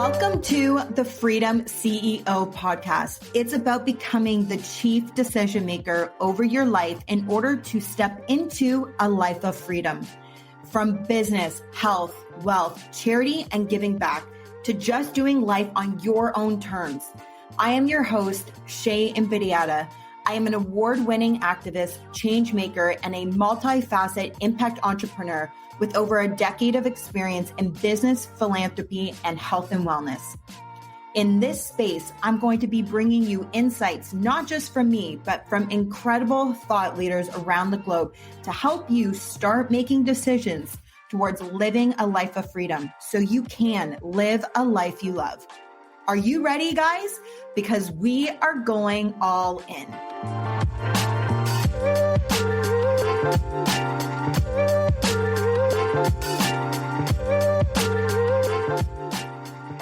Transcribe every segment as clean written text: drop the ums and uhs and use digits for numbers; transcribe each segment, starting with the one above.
Welcome to the Freedom CEO podcast. It's about becoming the chief decision maker over your life in order to step into a life of freedom. From business, health, wealth, charity, and giving back to just doing life on your own terms. I am your host, Shae and Huda. I am an award-winning activist, change maker, and a multifaceted impact entrepreneur with over a decade of experience in business, philanthropy, and health and wellness. In this space, I'm going to be bringing you insights, not just from me, but from incredible thought leaders around the globe to help you start making decisions towards living a life of freedom so you can live a life you love. Are you ready, guys? Because we are going all in.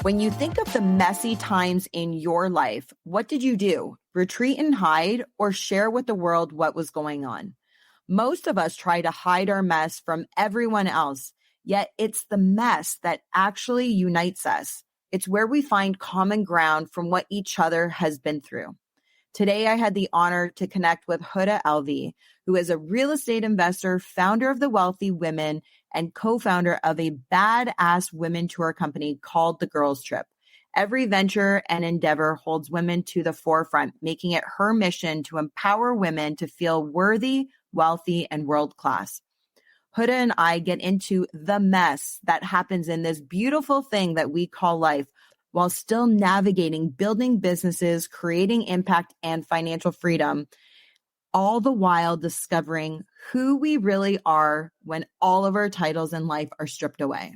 When you think of the messy times in your life, what did you do? Retreat and hide, or share with the world what was going on? Most of us try to hide our mess from everyone else, yet it's the mess that actually unites us. It's where we find common ground from what each other has been through. Today, I had the honor to connect with Huda Alvi, who is a real estate investor, founder of The Wealthy Women, and co-founder of a badass women tour company called The Girls Trip. Every venture and endeavor holds women to the forefront, making it her mission to empower women to feel worthy, wealthy, and world-class. Huda and I get into the mess that happens in this beautiful thing that we call life, while still navigating building businesses, creating impact, and financial freedom, all the while discovering who we really are when all of our titles in life are stripped away.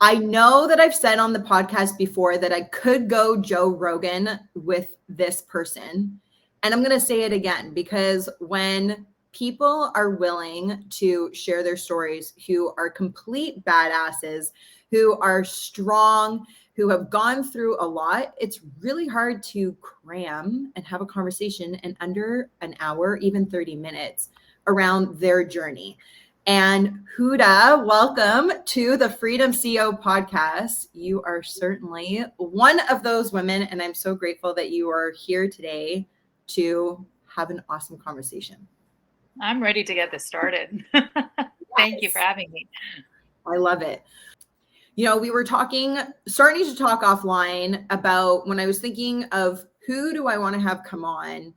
I know that I've said on the podcast before that I could go Joe Rogan with this person, and I'm going to say it again, because when people are willing to share their stories, who are complete badasses, who are strong, who have gone through a lot, it's really hard to cram and have a conversation in under an hour, even 30 minutes around their journey. And Huda, welcome to the Freedom CEO podcast. You are certainly one of those women, and I'm so grateful that you are here today to have an awesome conversation. I'm ready to get this started. Thank you for having me. I love it. You know, we were starting to talk offline about when I was thinking of who do I want to have come on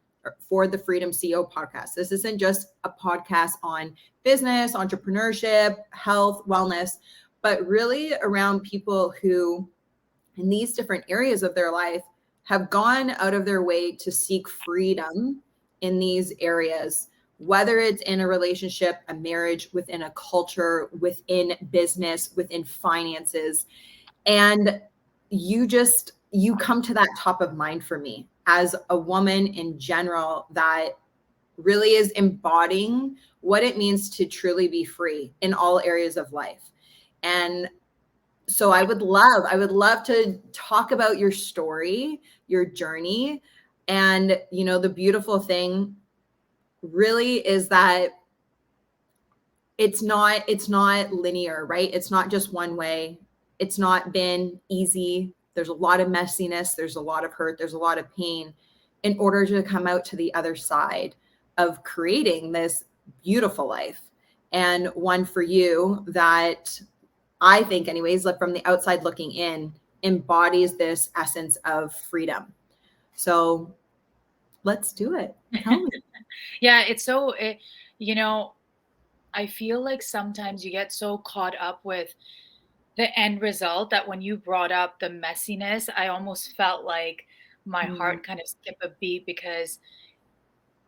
for the Freedom CEO podcast. This isn't just a podcast on business, entrepreneurship, health, wellness, but really around people who in these different areas of their life have gone out of their way to seek freedom in these areas, whether it's in a relationship, a marriage, within a culture, within business, within finances. And you come to that top of mind for me as a woman in general that really is embodying what it means to truly be free in all areas of life. And so I would love to talk about your story, your journey. And, you know, the beautiful thing really is that it's not linear, right? It's not just one way. It's not been easy. There's a lot of messiness. There's a lot of hurt. There's a lot of pain in order to come out to the other side of creating this beautiful life. And one for you that I think anyways, like from the outside looking in, embodies this essence of freedom. So let's do it. Tell me. Yeah, you know, I feel like sometimes you get so caught up with the end result that when you brought up the messiness, I almost felt like my heart kind of skipped a beat, because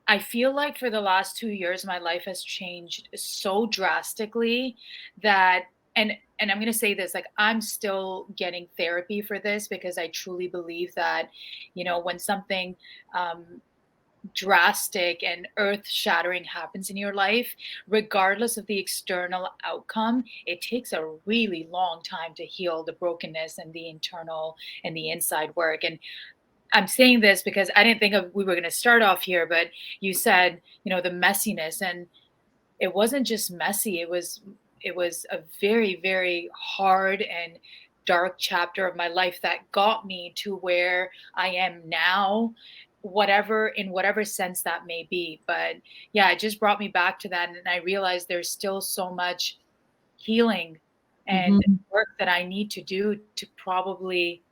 I feel like for the last 2 years, my life has changed so drastically that, and I'm going to say this, like, I'm still getting therapy for this, because I truly believe that, you know, when something, drastic and earth-shattering happens in your life, regardless of the external outcome, it takes a really long time to heal the brokenness and the internal and the inside work. And I'm saying this because I didn't think we were going to start off here, but you said, you know, the messiness, and it wasn't just messy. it was a very, very hard and dark chapter of my life that got me to where I am now, whatever, in whatever sense that may be. But yeah, it just brought me back to that. And I realized there's still so much healing and Mhm. work that I need to do to probably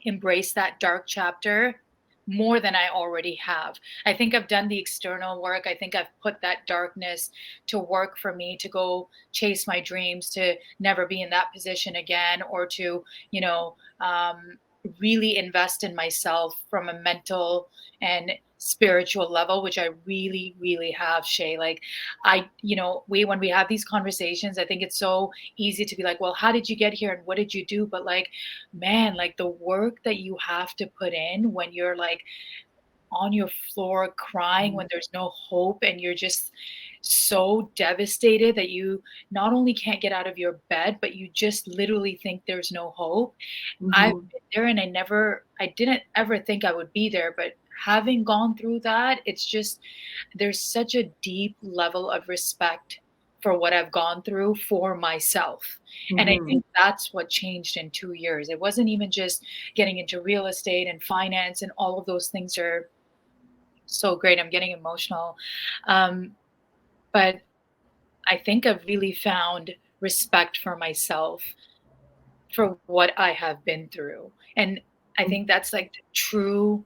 embrace that dark chapter more than I already have. I think I've done the external work. I think I've put that darkness to work for me to go chase my dreams, to never be in that position again, or to, really invest in myself from a mental and spiritual level, which I really, really have, Shay. Like, when we have these conversations, I think it's so easy to be like, well, how did you get here and what did you do? But like, man, like the work that you have to put in when you're like on your floor crying, when there's no hope and you're just so devastated that you not only can't get out of your bed, but you just literally think there's no hope. I've Mhm. been there and I didn't ever think I would be there, but having gone through that, it's just, there's such a deep level of respect for what I've gone through for myself. And I Mhm. think that's what changed in 2 years. It wasn't even just getting into real estate and finance, and all of those things are so great. I'm getting emotional. Um, but I think I've really found respect for myself for what I have been through. And I think that's like the true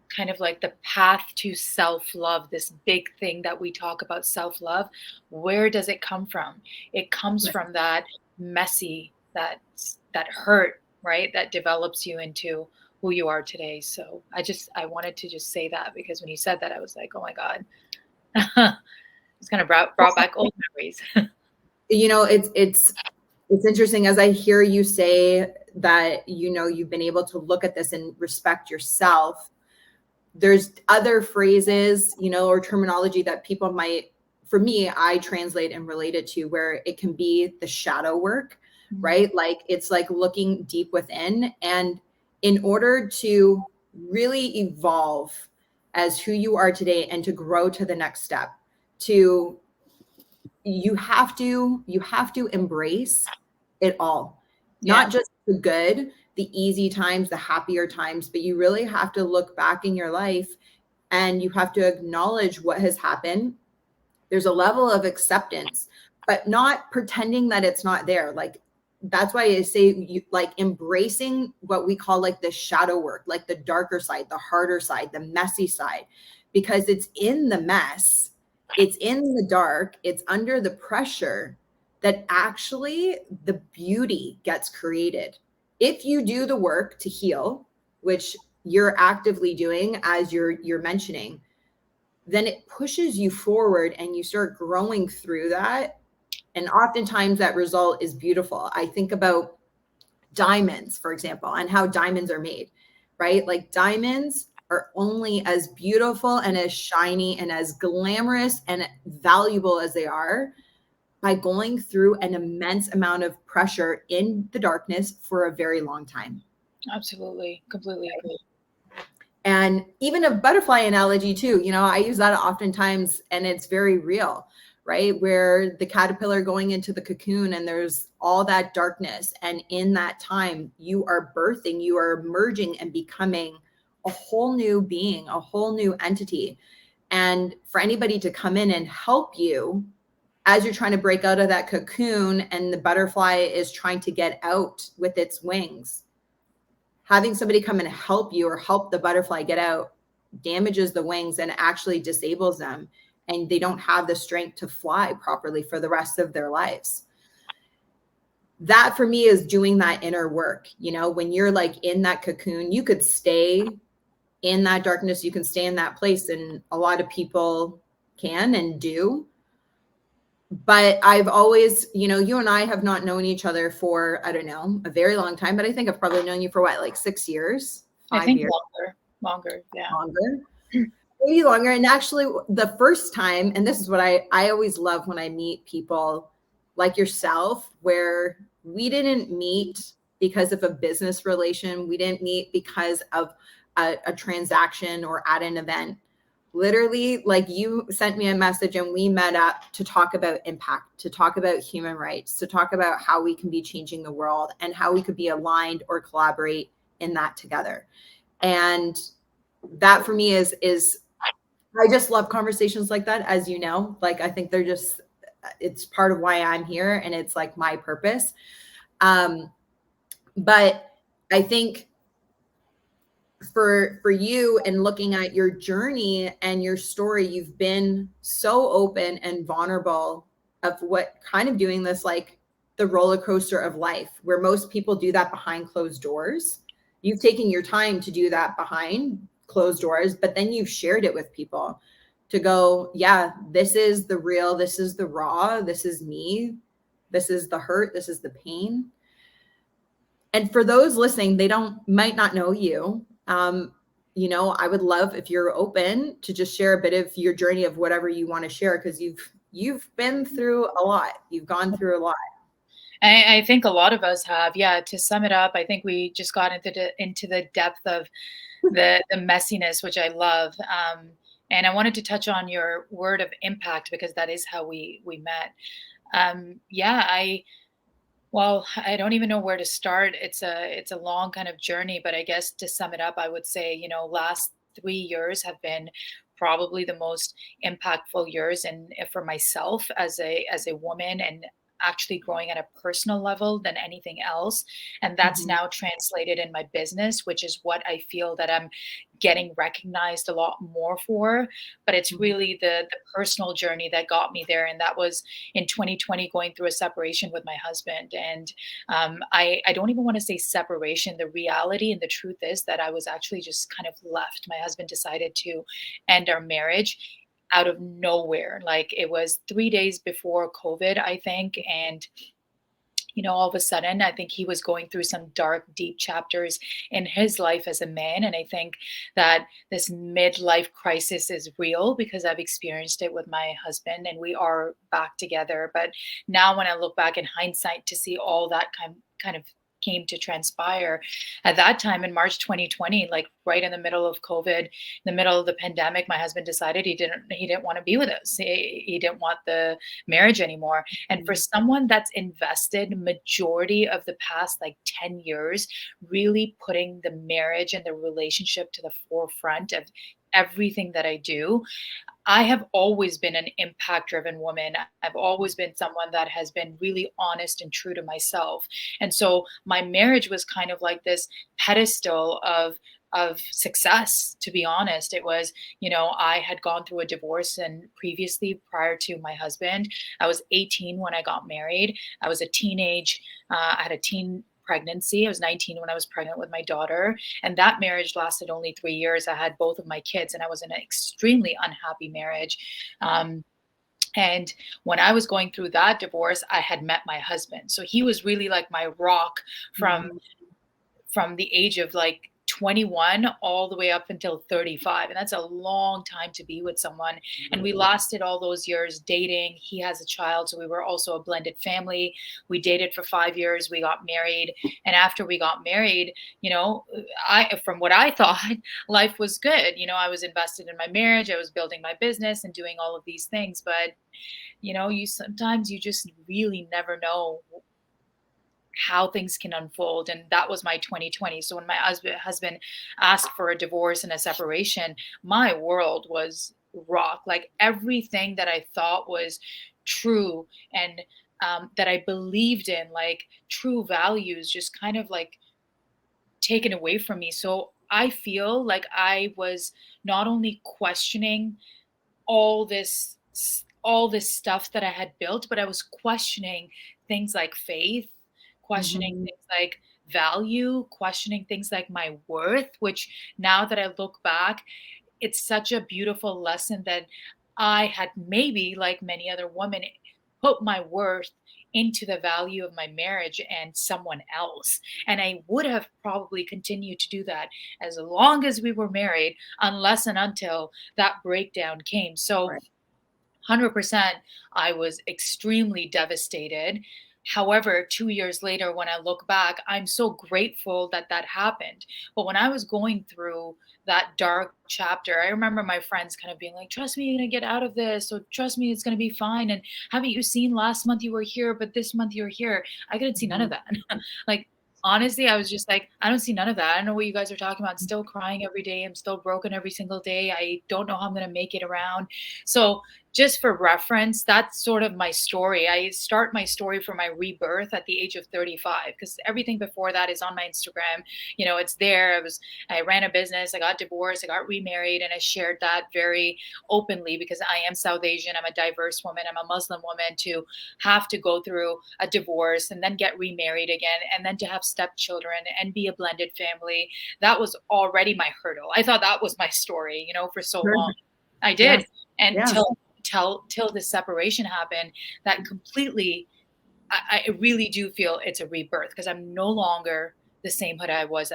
kind of like the path to self-love, this big thing that we talk about, self-love. Where does it come from? It comes Right. from that messy, that hurt, right? That develops you into who you are today. So I wanted to just say that because when you said that, I was like, oh my God. It's kind of brought back old memories. It's interesting as I hear you say that, you've been able to look at this and respect yourself. There's other phrases, or terminology that people might, for me, I translate and relate it to where it can be the shadow work, Mm, right? Like it's like looking deep within. And in order to really evolve as who you are today and to grow to the next step, to you have to embrace it all, yeah, not just the good, the easy times, the happier times, but you really have to look back in your life and you have to acknowledge what has happened. There's a level of acceptance, but not pretending that it's not there. Like that's why I say like embracing what we call like the shadow work, like the darker side, the harder side, the messy side, because it's in the mess, it's in the dark, it's under the pressure that actually the beauty gets created. If you do the work to heal, which you're actively doing as you're mentioning, then it pushes you forward and you start growing through that. And oftentimes that result is beautiful. I think about diamonds, for example, and how diamonds are made, right? Like diamonds are only as beautiful and as shiny and as glamorous and valuable as they are by going through an immense amount of pressure in the darkness for a very long time. absolutely. Completely agree. And even a butterfly analogy too, I use that oftentimes and it's very real, right? Where the caterpillar going into the cocoon and there's all that darkness. And in that time, you are birthing, you are merging and becoming a whole new being, a whole new entity. And for anybody to come in and help you as you're trying to break out of that cocoon and the butterfly is trying to get out with its wings, having somebody come and help you or help the butterfly get out damages the wings and actually disables them, and they don't have the strength to fly properly for the rest of their lives. That for me is doing that inner work. When you're like in that cocoon, you could stay in that darkness, you can stay in that place, and a lot of people can and do. But I've always, you and I have not known each other for, I don't know, a very long time, but I think I've probably known you for what, like 6 years, I five think years, longer. Yeah. longer, maybe longer. And actually the first time, and this is what I always love when I meet people like yourself, where we didn't meet because of a business relation. We didn't meet because of a transaction or at an event. Literally, like, you sent me a message and we met up to talk about impact, to talk about human rights, to talk about how we can be changing the world and how we could be aligned or collaborate in that together. And that for me is I just love conversations like that, as you know. Like, I think they're just, it's part of why I'm here, and it's like my purpose. But I think for you, and looking at your journey and your story, you've been so open and vulnerable of what kind of doing this, like the roller coaster of life, where most people do that behind closed doors. You've taken your time to do that behind closed doors, but then you've shared it with people to go, yeah, this is the real, this is the raw, this is me, this is the hurt, this is the pain. And for those listening, they might not know you. I would love if you're open to just share a bit of your journey of whatever you want to share, because you've been through a lot. You've gone through a lot. I think a lot of us have. Yeah. To sum it up, I think we just got into the depth of the messiness, which I love. And I wanted to touch on your word of impact, because that is how we met. Yeah, well, I don't even know where to start. It's a long kind of journey, but I guess to sum it up, I would say, last 3 years have been probably the most impactful years, and for myself as a woman, and actually growing at a personal level than anything else. And that's Mhm. now translated in my business, which is what I feel that I'm getting recognized a lot more for. But it's Mhm. really the personal journey that got me there. And that was in 2020, going through a separation with my husband. And I don't even want to say separation. The reality and the truth is that I was actually just kind of left. My husband decided to end our marriage out of nowhere. Like, it was 3 days before COVID, I think. And all of a sudden, I think he was going through some dark, deep chapters in his life as a man. And I think that this midlife crisis is real, because I've experienced it with my husband and we are back together. But now, when I look back in hindsight to see all that kind of came to transpire at that time in March 2020, like right in the middle of COVID, in the middle of the pandemic, my husband decided he didn't want to be with us. He didn't want the marriage anymore. And for Mhm. someone that's invested majority of the past like 10 years, really putting the marriage and the relationship to the forefront of everything that I do, I have always been an impact driven woman. I've always been someone that has been really honest and true to myself. And so my marriage was kind of like this pedestal of success. To be honest, it was, I had gone through a divorce, and previously, prior to my husband, I was 18 when I got married. I was a teenage, I had a teen pregnancy. I was 19 when I was pregnant with my daughter, and that marriage lasted only 3 years. I had both of my kids, and I was in an extremely unhappy marriage. Um, and when I was going through that divorce, I had met my husband. So he was really like my rock from Mhm. the age of like 21 all the way up until 35. And that's a long time to be with someone. And we lasted all those years dating. He has a child, so we were also a blended family. We dated for 5 years. We got married. And after we got married, from what I thought, life was good. I was invested in my marriage. I was building my business and doing all of these things. But, you sometimes you just really never know how things can unfold. And that was my 2020. So when my husband asked for a divorce and a separation, my world was rocked. Like, everything that I thought was true, and that I believed in, like true values, just kind of like taken away from me. So I feel like I was not only questioning all this stuff that I had built, but I was questioning things like faith, questioning Mhm. things like value, questioning things like my worth, which, now that I look back, it's such a beautiful lesson that I had, maybe like many other women, put my worth into the value of my marriage and someone else. And I would have probably continued to do that as long as we were married, unless and until that breakdown came. So Right. 100%, I was extremely devastated. However, 2 years later, when I look back, I'm so grateful that that happened. But when I was going through that dark chapter, I remember my friends kind of being like, trust me, you're going to get out of this. So trust me, it's going to be fine. And haven't you seen last month you were here, but this month you're here? I couldn't see none of Mhm. that. Like, honestly, I was just like, I don't see none of that. I don't know what you guys are talking about. I'm still crying every day. I'm still broken every single day. I don't know how I'm going to make it around. So, just for reference, that's sort of my story. I start my story for my rebirth at the age of 35 because everything before that is on my Instagram. It's there. I ran a business, I got divorced, I got remarried, and I shared that very openly because I am South Asian, I'm a diverse woman, I'm a Muslim woman to have to go through a divorce and then get remarried again and then to have stepchildren and be a blended family. That was already my hurdle. I thought that was my story, for so Sure. long. I Yes. did. And Yes. till the separation happened, that completely, I really do feel it's a rebirth because I'm no longer the same Huda I was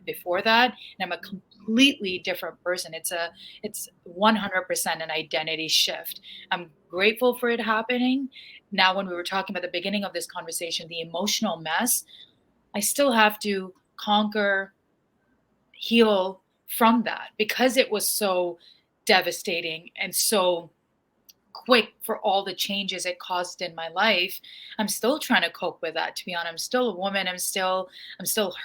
before that, and I'm a completely different person. It's 100% an identity shift. I'm grateful for it happening. Now, when we were talking about the beginning of this conversation, the emotional mess, I still have to conquer, heal from that because it was so devastating and so quick for all the changes it caused in my life. I'm still trying to cope with that, to be honest. I'm still a woman. I'm still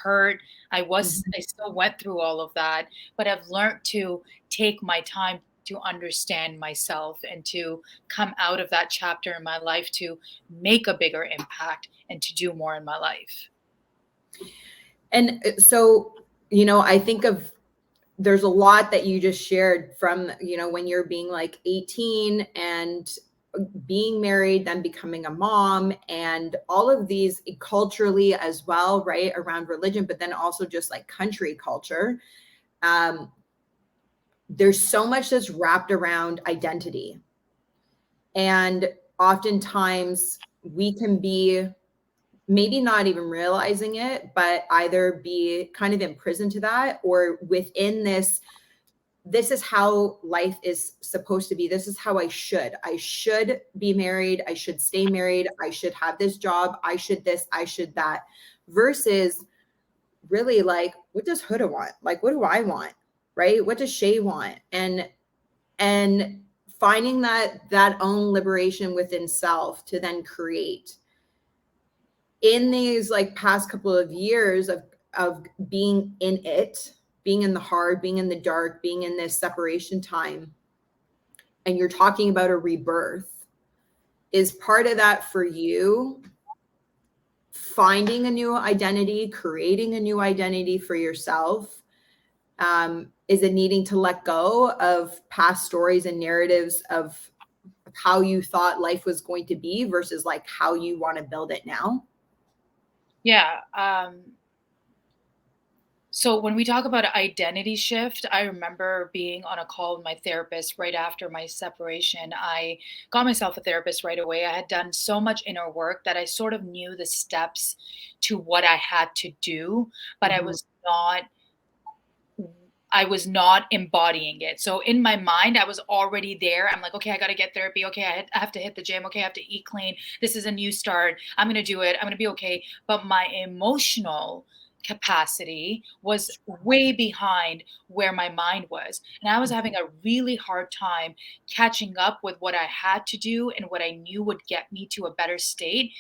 hurt. Mhm. I still went through all of that, but I've learned to take my time to understand myself and to come out of that chapter in my life to make a bigger impact and to do more in my life. And so, I think of there's a lot that you just shared from, when you're being like 18 and being married, then becoming a mom, and all of these culturally as well, right? Around religion, but then also just like country culture. Um, there's so much that's wrapped around identity. And oftentimes we can be maybe not even realizing it, but either be kind of imprisoned to that or within this is how life is supposed to be. This is how I should be married. I should stay married. I should have this job. I should this, I should that, versus really like, what does Huda want? Like, what do I want? Right? What does Shae want? And finding that own liberation within self to then create in these like past couple of years of being in it, being in the hard, being in the dark, being in this separation time, and you're talking about a rebirth. Is part of that for you finding a new identity, creating a new identity for yourself? Is it needing to let go of past stories and narratives of how you thought life was going to be versus like how you want to build it now? Yeah. So when we talk about identity shift, I remember being on a call with my therapist right after my separation. I got myself a therapist right away. I had done so much inner work that I sort of knew the steps to what I had to do, but Mhm. I was not embodying it. So in my mind, I was already there. I'm like, okay, I got to get therapy. Okay, I have to hit the gym. Okay, I have to eat clean. This is a new start. I'm going to do it. I'm going to be okay. But my emotional capacity was way behind where my mind was. And I was having a really hard time catching up with what I had to do and what I knew would get me to a better state.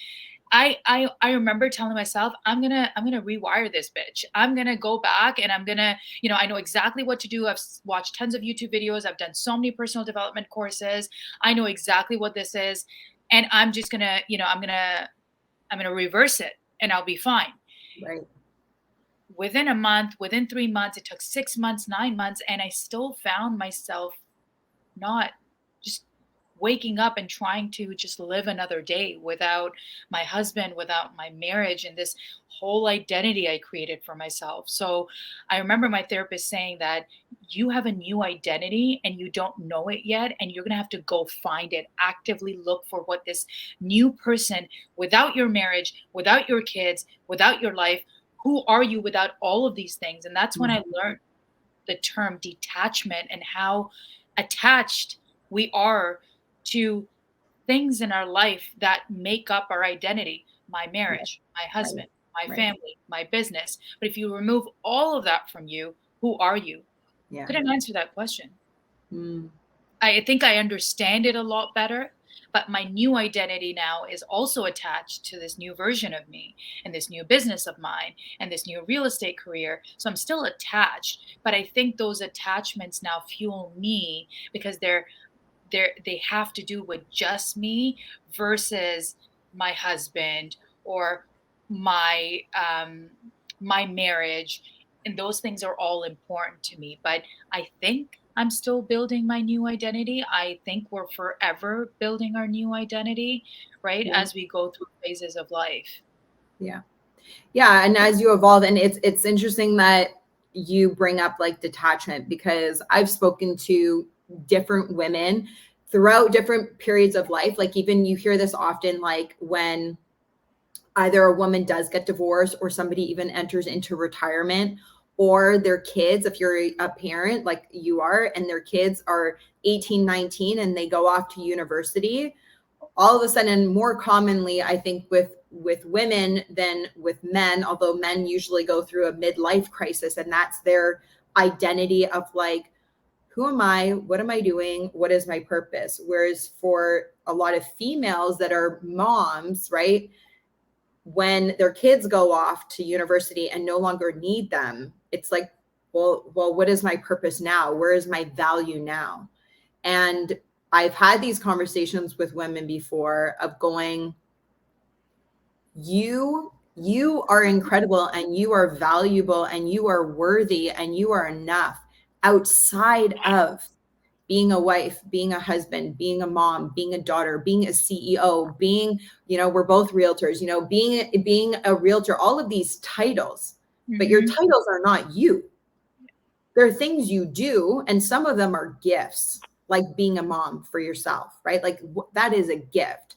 I remember telling myself, I'm gonna rewire this bitch. I'm gonna go back and I'm gonna, I know exactly what to do. Watched tons of YouTube videos. I've done so many personal development courses. I know exactly what this is, and I'm just gonna, I'm gonna reverse it, and I'll be fine. Right. Within a month, within 3 months, it took 6 months, 9 months, and I still found myself not just waking up and trying to just live another day without my husband, without my marriage, and this whole identity I created for myself. So I remember my therapist saying that you have a new identity and you don't know it yet, and you're going to have to go find it, actively look for what this new person, without your marriage, without your kids, without your life, who are you without all of these things? And that's when I learned the term detachment and how attached we are to things in our life that make up our identity. my Right. marriage, my Right. husband, my Right. family, my business. But if you remove all of that from you, who are you? Yeah. Couldn't answer that question. Mm. I think I understand it a lot better, but my new identity now is also attached to this new version of me and this new business of mine and this new real estate career. So I'm still attached, but I think those attachments now fuel me because they have to do with just me versus my husband or my my marriage, and those things are all important to me. But I think I'm still building my new identity. I think we're forever building our new identity, right, Yeah. as we go through phases of life. Yeah. Yeah, and as you evolve, and it's interesting that you bring up like detachment, because I've spoken to different women throughout different periods of life. Like, even you hear this often, like when either a woman does get divorced or somebody even enters into retirement, or their kids, if you're a parent like you are, and their kids are 18, 19, and they go off to university, all of a sudden, more commonly, I think with women than with men, although men usually go through a midlife crisis, and that's their identity of like, who am I? What am I doing? What is my purpose? Whereas for a lot of females that are moms, right, when their kids go off to university and no longer need them, it's like, well, what is my purpose now? Where is my value now? And I've had these conversations with women before of going, you are incredible, and you are valuable, and you are worthy, and you are enough outside of being a wife, being a husband, being a mom, being a daughter, being a CEO, being, we're both realtors, being a realtor, all of these titles. But your Hmm. titles are not you. There are things you do, and some of them are gifts, like being a mom for yourself, right? Like that is a gift.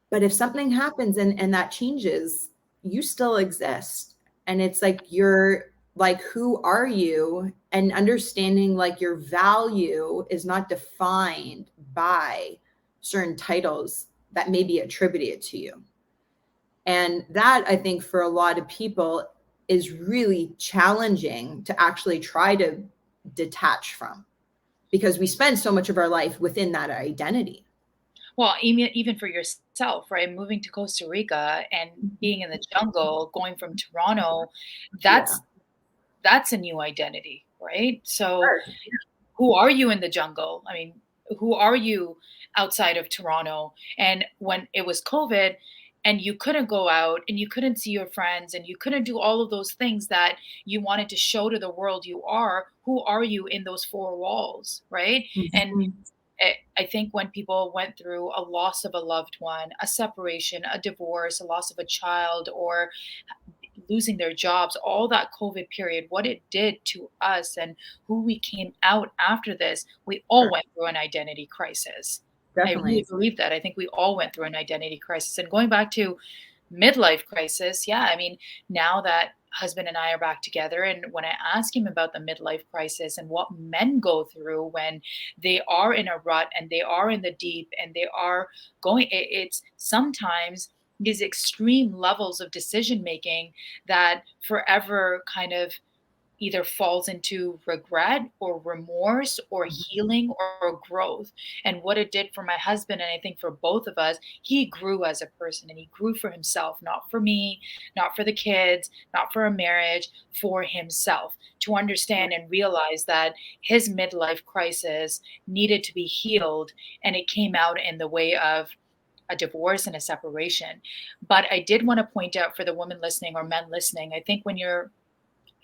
But if something happens and that changes, you still exist. And it's like, you're like, who are you? And understanding like your value is not defined by certain titles that may be attributed to you. And that, I think, for a lot of people is really challenging to actually try to detach from, because we spend so much of our life within that identity. Well, even for yourself, right? Moving to Costa Rica and being in the jungle, going from Toronto, Yeah. that's a new identity, right? So Sure. who are you in the jungle? I mean, who are you outside of Toronto? And when it was COVID and you couldn't go out and you couldn't see your friends and you couldn't do all of those things that you wanted to show to the world you are, who are you in those four walls, right? And Mhm. I think when people went through a loss of a loved one, a separation, a divorce, a loss of a child, or losing their jobs, all that COVID period, what it did to us and who we came out after this, we all Sure. went through an identity crisis. I really Definitely. believe that. I think we all went through an identity crisis. And going back to midlife crisis, yeah, I mean, now that husband and I are back together, and when I ask him about the midlife crisis and what men go through when they are in a rut and they are in the deep and they are going, it's sometimes these extreme levels of decision making that forever kind of either falls into regret or remorse or Mhm. healing or growth. And what it did for my husband, and I think for both of us, he grew as a person and he grew for himself, not for me, not for the kids, not for a marriage, for himself, to understand and realize that his midlife crisis needed to be healed. And it came out in the way of a divorce and a separation. But I did want to point out for the women listening or men listening, I think when you're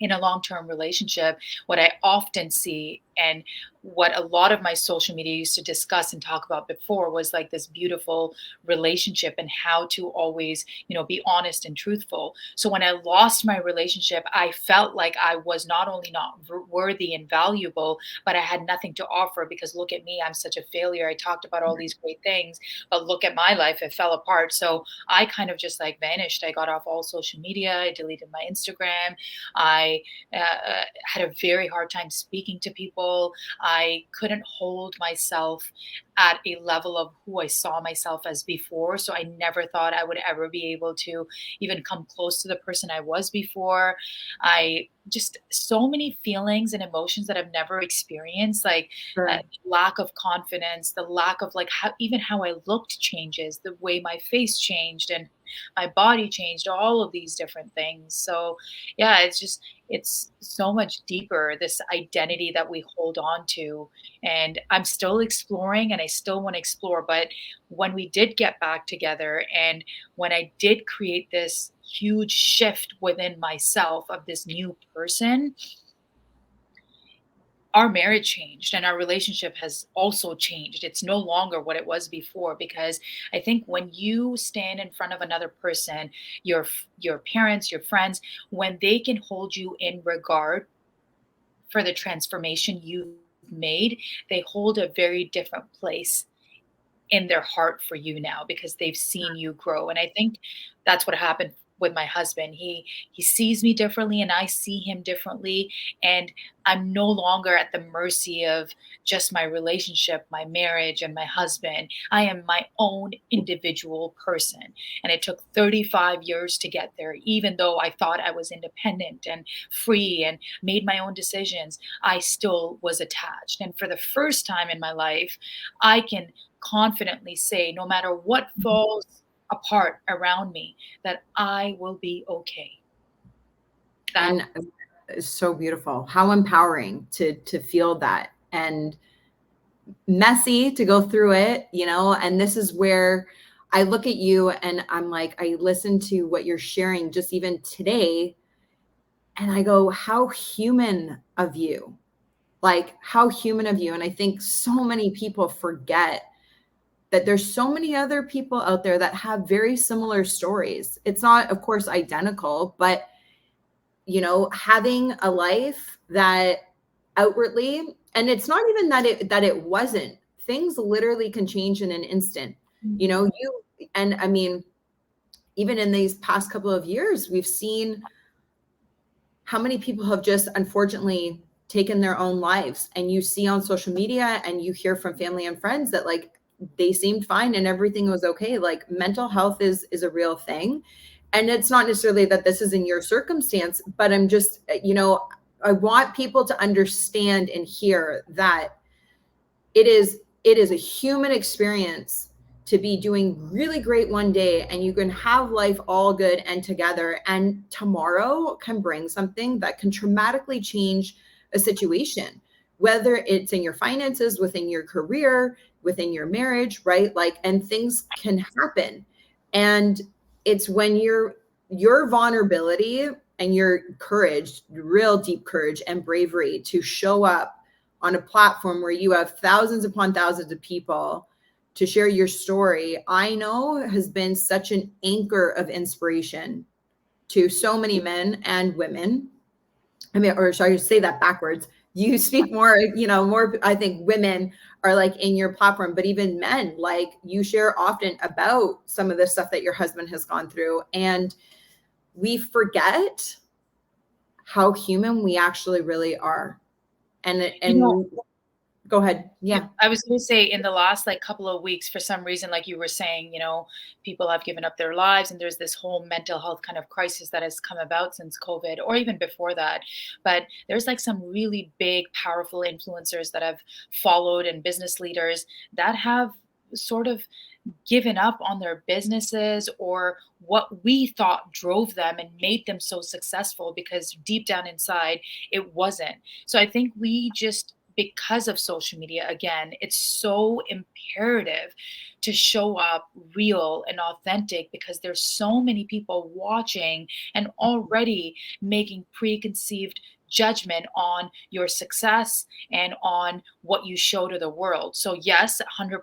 in a long-term relationship, what I often see and what a lot of my social media used to discuss and talk about before was like this beautiful relationship and how to always, be honest and truthful. So when I lost my relationship, I felt like I was not only not worthy and valuable, but I had nothing to offer because look at me, I'm such a failure. I talked about all these great things, but look at my life, it fell apart. So I kind of just like vanished. I got off all social media. I deleted my Instagram. I had a very hard time speaking to people. I couldn't hold myself at a level of who I saw myself as before. So I never thought I would ever be able to even come close to the person I was before. I just so many feelings and emotions that I've never experienced, like Sure. lack of confidence, the lack of like how even how I looked changes, the way my face changed and my body changed, all of these different things. So yeah, it's so much deeper, this identity that we hold on to. And I'm still exploring and I still want to explore. But when we did get back together and when I did create this huge shift within myself of this new person, our marriage changed and our relationship has also changed. It's no longer what it was before because I think when you stand in front of another person, your parents, your friends, when they can hold you in regard for the transformation you've made, they hold a very different place in their heart for you now because they've seen you grow. And I think that's what happened with my husband. He sees me differently and I see him differently, and I'm no longer at the mercy of just my relationship, my marriage and my husband. I am my own individual person. And it took 35 years to get there. Even though I thought I was independent and free and made my own decisions, I still was attached. And for the first time in my life, I can confidently say, no matter what falls apart around me, that I will be okay. That And it's so beautiful. How empowering to feel that, and messy to go through it, you know. And this is where I look at you and I'm like, I listen to what you're sharing just even today, and I go, how human of you. Like, how human of you. And I think so many people forget that there's so many other people out there that have very similar stories. It's not, of course, identical, but you know, having a life that outwardly, and it's not even that it wasn't. Things literally can change in an instant. You know, you and I mean, even in these past couple of years, we've seen how many people have just unfortunately taken their own lives. And you see on social media and you hear from family and friends that like they seemed fine and everything was okay. Like mental health is a real thing. And it's not necessarily that this is in your circumstance, but I'm just, you know, I want people to understand and hear that it is a human experience to be doing really great one day and you can have life all good and together, and tomorrow can bring something that can dramatically change a situation, whether it's in your finances, within your career, within your marriage, right? Like, and things can happen. And it's when your vulnerability and your courage, real deep courage and bravery to show up on a platform where you have thousands upon thousands of people to share your story, I know has been such an anchor of inspiration to so many men and women. I mean, or should I say that backwards? You speak more, you know, more, I think women are like in your platform, but even men, like you share often about some of the stuff that your husband has gone through. And we forget how human we actually really are. And, you know, and go ahead. Yeah, Yeah. I was gonna say in the last like couple of weeks, for some reason, like you were saying, people have given up their lives, and there's this whole mental health kind of crisis that has come about since COVID, or even before that. But there's like some really big, powerful influencers that I've followed and business leaders that have sort of given up on their businesses or what we thought drove them and made them so successful because deep down inside it wasn't. So I think we just, because of social media, again, it's so imperative to show up real and authentic because there's so many people watching and already making preconceived judgment on your success and on what you show to the world. So yes, 100%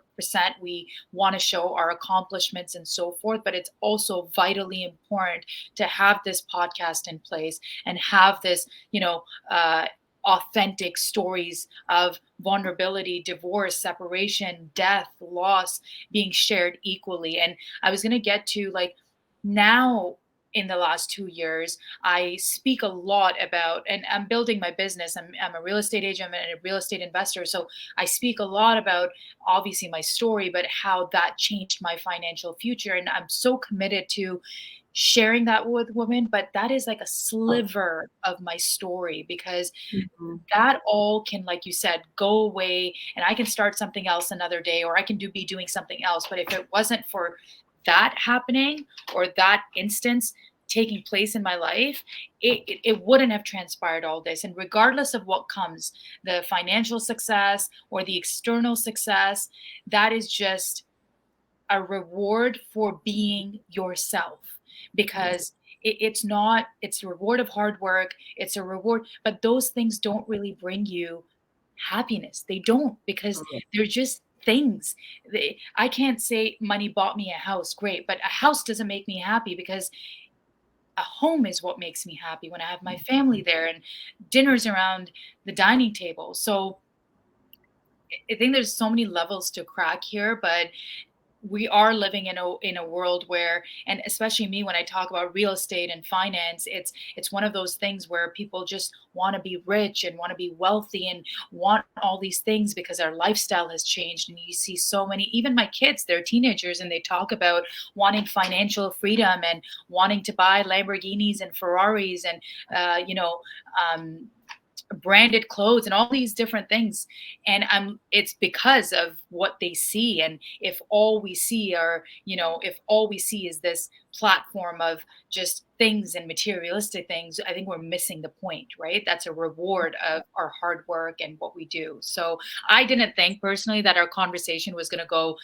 we want to show our accomplishments and so forth, but it's also vitally important to have this podcast in place and have this, authentic stories of vulnerability, divorce, separation, death, loss being shared equally. And I was going to get to like now in the last 2 years. I speak a lot about, and I'm building my business. I'm a real estate agent and a real estate investor. So I speak a lot about obviously my story, but how that changed my financial future. And I'm so committed to sharing that with women. But that is like a sliver of my story, because Mhm. that all can, like you said, go away and I can start something else another day, or I can be doing something else. But if it wasn't for that happening, or that instance taking place in my life, it wouldn't have transpired all this. And regardless of what comes, the financial success or the external success, that is just a reward for being yourself, Yes. because it's not, it's a reward of hard work, it's a reward, but those things don't really bring you happiness. They don't, because Totally. they're just things. I can't say money bought me a house, great, but a house doesn't make me happy, because a home is what makes me happy when I have my family there and dinners around the dining table. So I think there's so many levels to crack here, but we are living in a world where, and especially me, when I talk about real estate and finance, it's one of those things where people just want to be rich and want to be wealthy and want all these things because our lifestyle has changed. And you see so many, even my kids, they're teenagers, and they talk about wanting financial freedom and wanting to buy Lamborghinis and Ferraris and um branded clothes and all these different things. And it's because of what they see. And if all we see are, if all we see is this platform of just things and materialistic things, I think we're missing the point, right? That's a reward of our hard work and what we do. So I didn't think personally that our conversation was going to go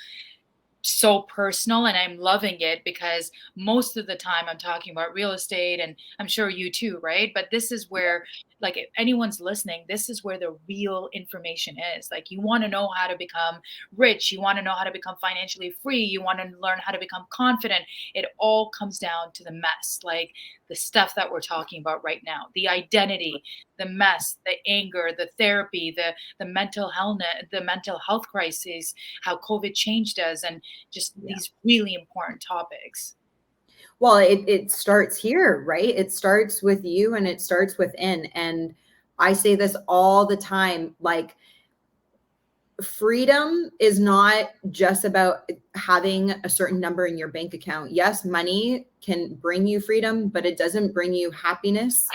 so personal, and I'm loving it, because most of the time I'm talking about real estate, and I'm sure you too, right? But this is where, like, if anyone's listening, this is where the real information is. Like, you want to know how to become rich, you want to know how to become financially free, you want to learn how to become confident. It all comes down to the mess, like the stuff that we're talking about right now, the identity, the mess, the anger, the therapy, the mental health crisis, how COVID changed us, and just Yeah. these really important topics. Well, it starts here, right? It starts with you and it starts within. And I say this all the time, like, freedom is not just about having a certain number in your bank account. Yes, money can bring you freedom, but it doesn't bring you happiness.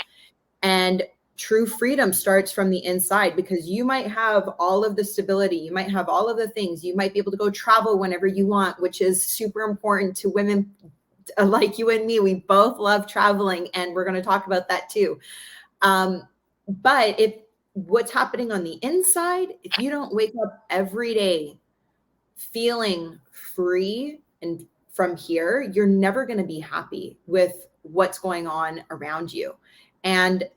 And true freedom starts from the inside, because you might have all of the stability, you might have all of the things, you might be able to go travel whenever you want, which is super important to women like you and me. We both love traveling, and we're going to talk about that too. But if what's happening on the inside, if you don't wake up every day feeling free and from here, you're never going to be happy with what's going on around you. And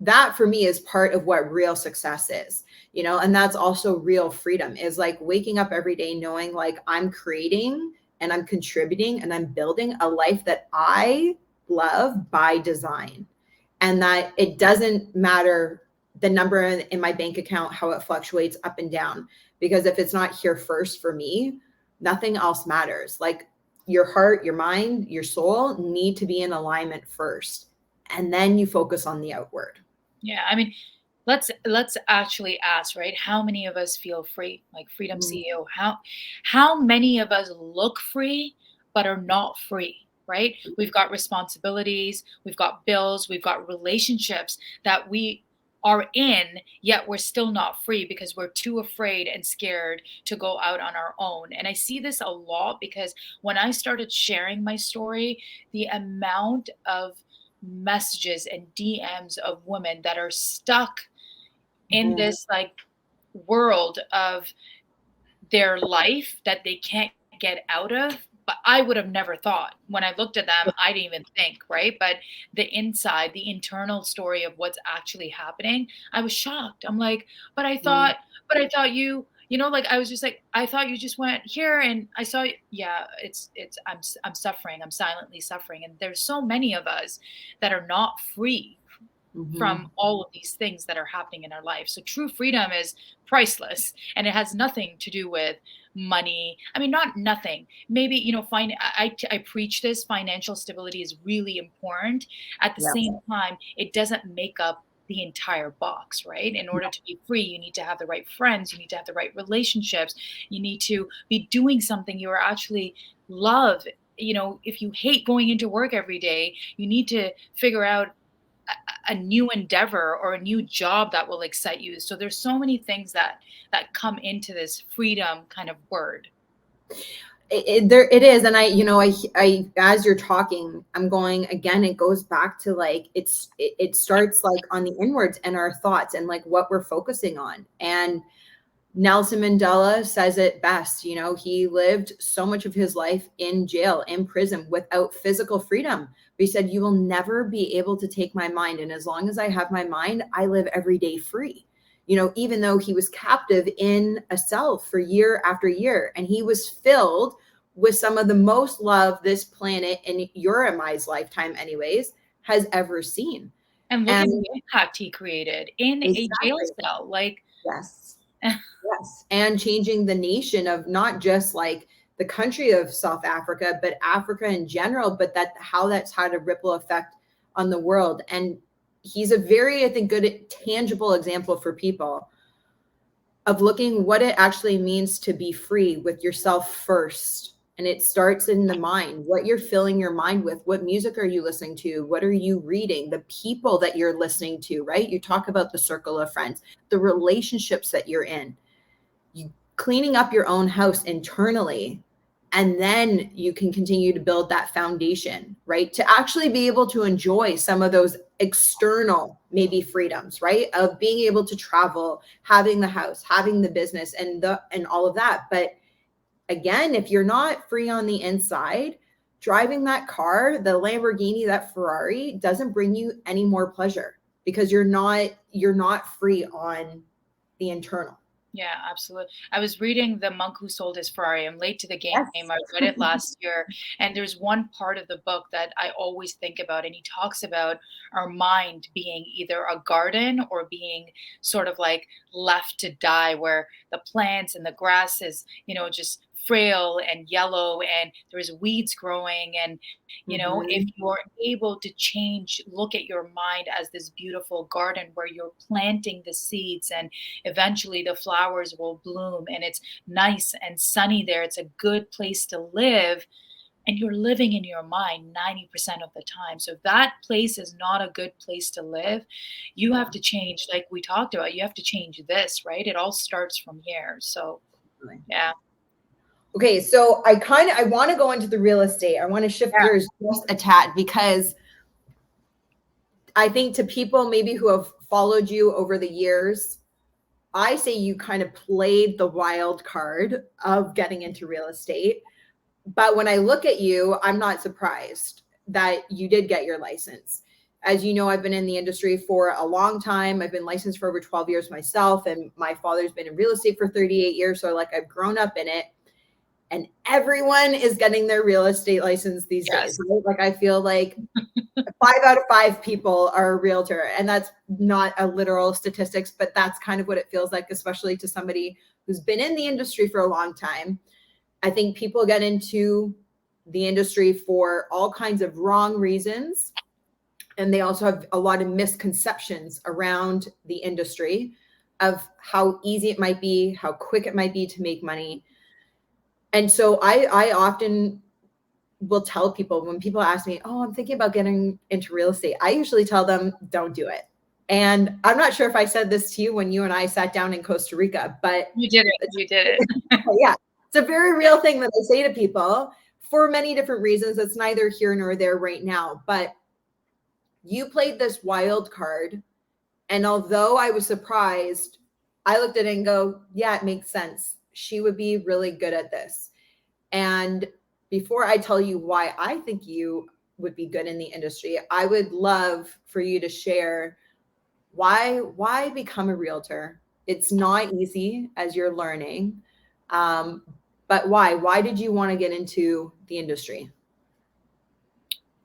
that for me is part of what real success is, and that's also real freedom, is like waking up every day knowing, like, I'm creating and I'm contributing and I'm building a life that I love by design, and that it doesn't matter the number in my bank account, how it fluctuates up and down, because if it's not here first for me, nothing else matters. Like, your heart, your mind, your soul need to be in alignment first, and then you focus on the outward. Yeah, I mean, let's actually ask, right? How many of us feel free? Like Freedom Mm. CEO, how many of us look free but are not free? Right? We've got responsibilities, we've got bills, we've got relationships that we are in, yet we're still not free because we're too afraid and scared to go out on our own. And I see this a lot because when I started sharing my story, the amount of messages and DMs of women that are stuck in Mhm. this like world of their life that they can't get out of. But I would have never thought, when I looked at them, I didn't even think, right? But the inside, the internal story of what's actually happening, I was shocked. I'm like, but I Mm. thought, like I was just like, I thought you just went here and I saw, yeah, I'm suffering, I'm silently suffering. And there's so many of us that are not free from Mhm. all of these things that are happening in our life. So true freedom is priceless, and it has nothing to do with money. I mean, not nothing. Maybe, I preach this financial stability is really important. At the Yes. same time, it doesn't make up the entire box, right? In order to be free, you need to have the right friends, you need to have the right relationships, you need to be doing something you are actually love. If you hate going into work every day, you need to figure out a new endeavor or a new job that will excite you. So there's so many things that come into this freedom kind of word. There it is. And I as you're talking, I'm going again, it goes back to like it starts like on the inwards and our thoughts and like what we're focusing on. And Nelson Mandela says it best. He lived so much of his life in jail, in prison, without physical freedom. But he said, you will never be able to take my mind. And as long as I have my mind, I live every day free. Even though he was captive in a cell for year after year, and he was filled with some of the most love this planet in your and my lifetime, anyways, has ever seen. And look at And the impact he created in a jail exactly. cell. Like, Yes. Yes. And changing the nation of not just like the country of South Africa, but Africa in general, but how that's had a ripple effect on the world. And he's a very, I think, good, tangible example for people of looking what it actually means to be free with yourself first. And it starts in the mind, what you're filling your mind with. What music are you listening to? What are you reading? The people that you're listening to, right? You talk about the circle of friends, the relationships that you're in, you cleaning up your own house internally. And then you can continue to build that foundation, right? To actually be able to enjoy some of those external, maybe freedoms, right? Of being able to travel, having the house, having the business and all of that. But again, if you're not free on the inside, driving that car, the Lamborghini, that Ferrari doesn't bring you any more pleasure because you're not free on the internal. yeah, absolutely. I was reading The Monk Who Sold His Ferrari. I'm late to the game. Yes. I read it last year. And there's one part of the book that I always think about. And he talks about our mind being either a garden or being sort of like left to die, where the plants and the grass is, just frail and yellow and there's weeds growing. And, if Mhm. you're able to look at your mind as this beautiful garden where you're planting the seeds and eventually the flowers will bloom and it's nice and sunny there. It's a good place to live. And you're living in your mind 90% of the time. So if that place is not a good place to live, you have to change, like we talked about, you have to change this, right? It all starts from here. So, yeah. Okay, so I want to go into the real estate. I want to shift Yeah. gears just a tad because I think to people maybe who have followed you over the years, I say you kind of played the wild card of getting into real estate. But when I look at you, I'm not surprised that you did get your license. As you know, I've been in the industry for a long time. I've been licensed for over 12 years myself, and my father's been in real estate for 38 years. So like I've grown up in it. And everyone is getting their real estate license these Yes. days, right? Like I feel like 5 out of 5 people are a realtor, and that's not a literal statistics, but that's kind of what it feels like, especially to somebody who's been in the industry for a long time. I think people get into the industry for all kinds of wrong reasons, and they also have a lot of misconceptions around the industry of how easy it might be, how quick it might be to make money. And so I often will tell people when people ask me, oh, I'm thinking about getting into real estate, I usually tell them, don't do it. And I'm not sure if I said this to you when you and I sat down in Costa Rica, but You did it. You did it. yeah, it's a very real thing that I say to people for many different reasons. It's neither here nor there right now, but you played this wild card. And although I was surprised, I looked at it and go, yeah, it makes sense. She would be really good at this. And before I tell you why I think you would be good in the industry, I would love for you to share why become a realtor. It's not easy as you're learning, but why? Why did you want to get into the industry?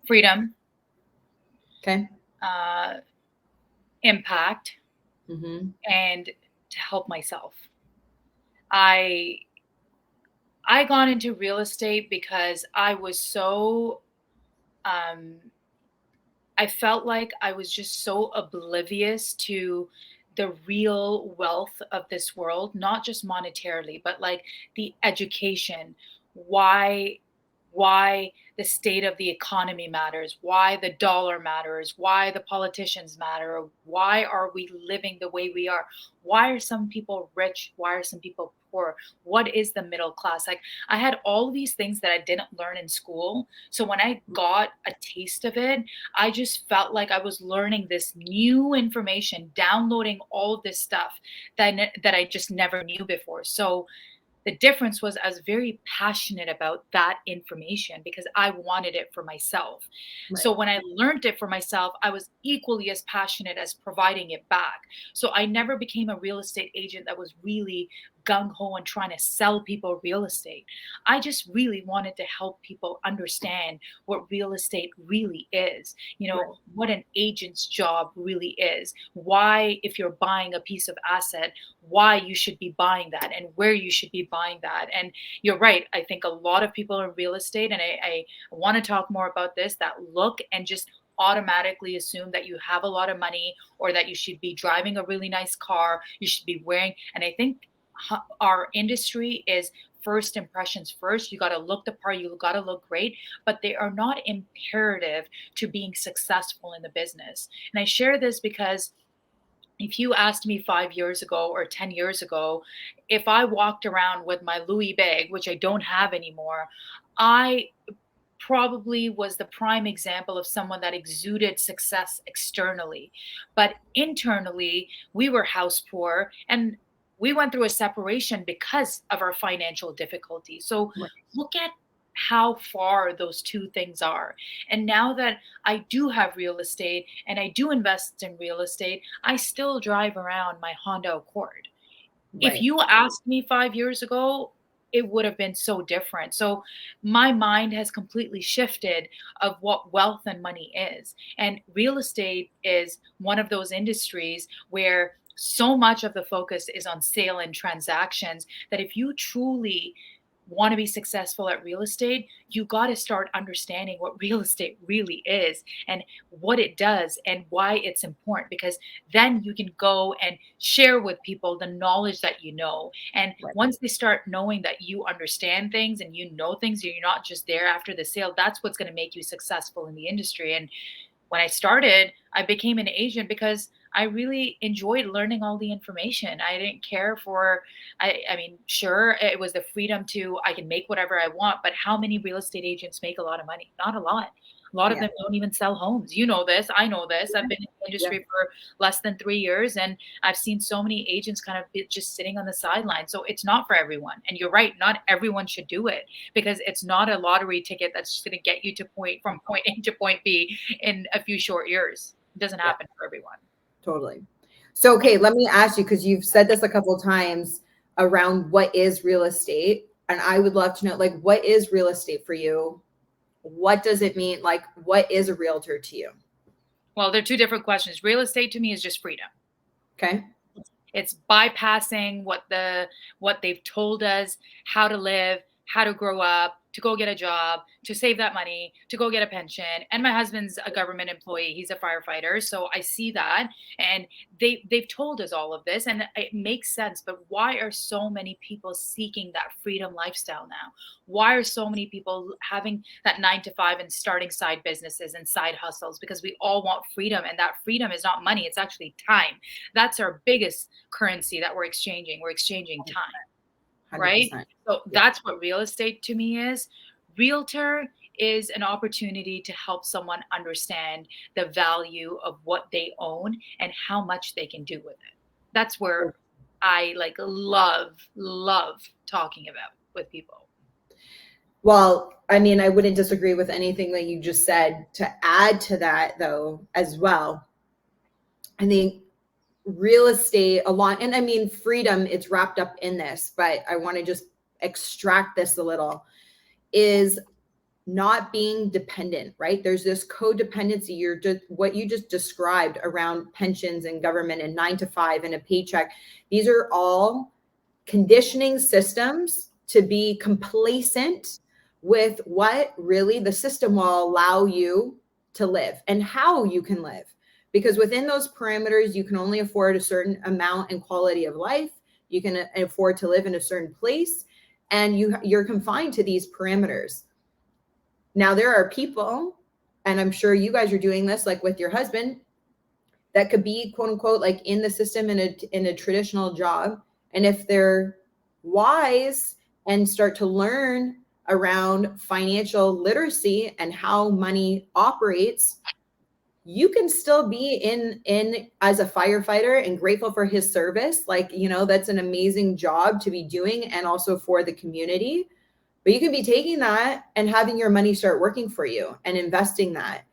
Freedom, Okay. uh, impact, Mm-hmm. and to help myself. I I got into real estate because I was so um I felt like I was just so oblivious to the real wealth of this world, not just monetarily, but like the education, why why the state of the economy matters, why the dollar matters, why the politicians matter, why are we living the way we are? Why are some people rich? Why are some people poor? What is the middle class? Like I had all these things that I didn't learn in school. So when I got a taste of it, I just felt like I was learning this new information, downloading all of this stuff that I just never knew before. So the difference was I was very passionate about that information because I wanted it for myself. So Right. when I learned it for myself, I was equally as passionate as providing it back. So I never became a real estate agent that was really gung ho and trying to sell people real estate. I just really wanted to help people understand what real estate really is, Right. what an agent's job really is, why, if you're buying a piece of asset, why you should be buying that and where you should be buying that. And you're right. I think a lot of people in real estate, and I want to talk more about this, that look and just automatically assume that you have a lot of money or that you should be driving a really nice car, you should be wearing. And I think our industry is first impressions first. You got to look the part, you got to look great, but they are not imperative to being successful in the business. And I share this because if you asked me 5 years ago or 10 years ago, if I walked around with my Louis bag, which I don't have anymore, I probably was the prime example of someone that exuded success externally. But internally, we were house poor and we went through a separation because of our financial difficulty. So Right. look at how far those two things are. And now that I do have real estate and I do invest in real estate, I still drive around my Honda Accord. If Right. you asked me 5 years ago, it would have been so different. So my mind has completely shifted of what wealth and money is. And real estate is one of those industries where so much of the focus is on sale and transactions that if you truly want to be successful at real estate, you got to start understanding what real estate really is and what it does and why it's important, because then you can go and share with people the knowledge that you know. And Right. once they start knowing that you understand things and you know things, you're not just there after the sale, that's what's going to make you successful in the industry. And when I started, I became an agent because I really enjoyed learning all the information. I didn't care for, I mean, sure, it was the freedom to, I can make whatever I want, but how many real estate agents make a lot of money? Not a lot. A lot of Yeah. them don't even sell homes. You know this. I know this. I've been in the Yeah. industry for less than 3 years, and I've seen so many agents kind of just sitting on the sideline. So it's not for everyone. And you're right. Not everyone should do it because it's not a lottery ticket that's just going to get you to from point A to point B in a few short years. It doesn't Yeah. happen for everyone. Totally. So, okay, let me ask you, because you've said this a couple of times around what is real estate. And I would love to know, like, what is real estate for you? What does it mean? Like, what is a realtor to you? Well, they're two different questions. Real estate to me is just freedom. Okay. It's bypassing what they've told us how to live, how to grow up, to go get a job, to save that money, to go get a pension. And my husband's a government employee. He's a firefighter, so I see that. And they've told us all of this and it makes sense, but why are so many people seeking that freedom lifestyle now? Why are so many people having that 9 to 5 and starting side businesses and side hustles? Because we all want freedom, and that freedom is not money, it's actually time. That's our biggest currency that we're exchanging. We're exchanging time, right? 100%. So Yeah. that's what real estate to me is. Realtor is an opportunity to help someone understand the value of what they own and how much they can do with it. That's where I like love talking about with people. Well, I mean, I wouldn't disagree with anything that you just said. To add to that, though, as well, I think real estate along, and I mean, freedom, it's wrapped up in this, but I want to just extract this a little, is not being dependent, right? There's this codependency. You're just what you just described around pensions and government and 9 to 5 and a paycheck. These are all conditioning systems to be complacent with what really the system will allow you to live and how you can live. Because within those parameters, you can only afford a certain amount and quality of life. You can afford to live in a certain place, and you're confined to these parameters. Now, there are people, and I'm sure you guys are doing this, like with your husband, that could be quote unquote like in the system in a traditional job. And if they're wise and start to learn around financial literacy and how money operates, you can still be in as a firefighter and grateful for his service. Like, you know, that's an amazing job to be doing, and also for the community. But you can be taking that and having your money start working for you and investing that.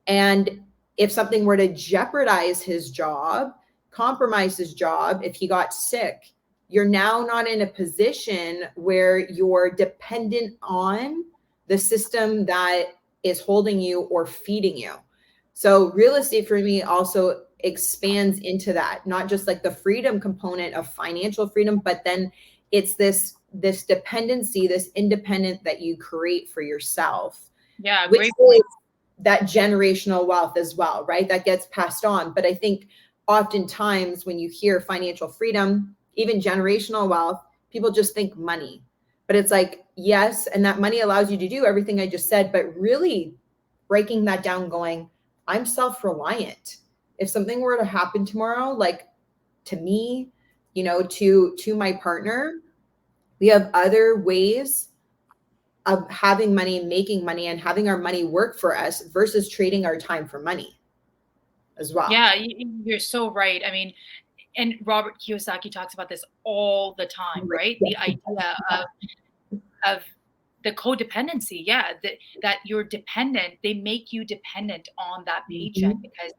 And if something were to jeopardize his job, compromise his job, if he got sick, you're now not in a position where you're dependent on the system that is holding you or feeding you. So real estate for me also expands into that, not just like the freedom component of financial freedom, but then it's this dependency, this independent that you create for yourself. Yeah, which great point. is that generational wealth as well, right? That gets passed on. But I think oftentimes when you hear financial freedom, even generational wealth, people just think money. But it's like, yes, and that money allows you to do everything I just said, but really breaking that down, going, I'm self-reliant. If something were to happen tomorrow, like to me, you know, to my partner, we have other ways of having money, making money, and having our money work for us versus trading our time for money as well. Yeah, you're so right. I mean, and Robert Kiyosaki talks about this all the time, right? The idea of the codependency. Yeah, that you're dependent. They make you dependent on that paycheck Mhm. because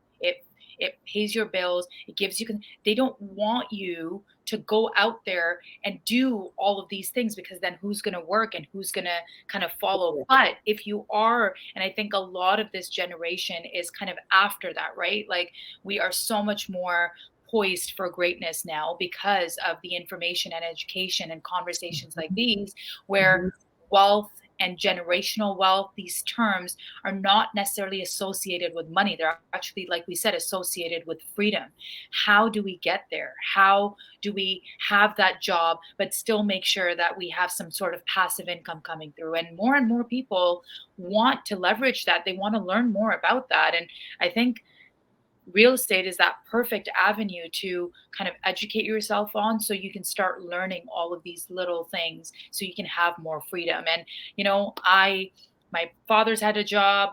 it pays your bills. It gives you. They don't want you to go out there and do all of these things, because then who's going to work and who's going to kind of follow? But if you are, and I think a lot of this generation is kind of after that, right? Like, we are so much more poised for greatness now because of the information and education and conversations like these, where Mhm. wealth and generational wealth, these terms are not necessarily associated with money. They're actually, like we said, associated with freedom. How do we get there? How do we have that job, but still make sure that we have some sort of passive income coming through? And more people want to leverage that. They want to learn more about that. And I think real estate is that perfect avenue to kind of educate yourself on, so you can start learning all of these little things so you can have more freedom. And my father's had a job,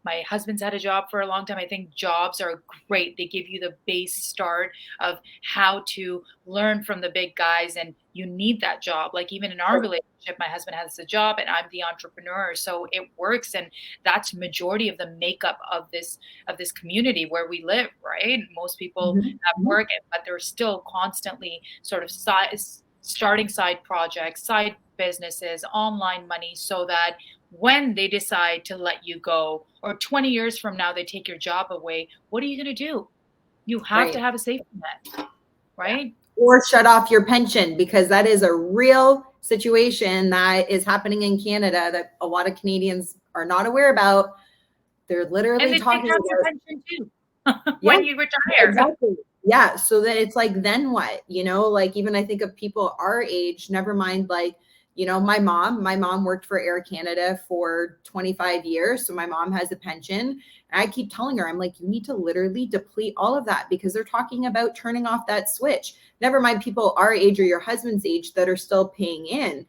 my husband's had a job for a long time. I think jobs are great. They give you the base start of how to learn from the big guys, and you need that job. Like, even in our relationship, my husband has a job and I'm the entrepreneur, so it works. And that's majority of the makeup of this community where we live, right? Most people Mhm. have Mhm. work, but they're still constantly sort of starting side projects, side businesses, online money, so that when they decide to let you go, or 20 years from now they take your job away, what are you going to do? You have to Right. have a safety net, Yeah. right? Or shut off your pension, because that is a real situation that is happening in Canada that a lot of Canadians are not aware about. They're And literally they take talking half your about, pension too yeah, when you retire. exactly. Yeah. So then it's like, then what? You know, like even I think of people our age, never mind like, you know, my mom worked for Air Canada for 25 years. So my mom has a pension. And I keep telling her, I'm like, you need to literally deplete all of that, because they're talking about turning off that switch. Never mind people our age or your husband's age that are still paying in.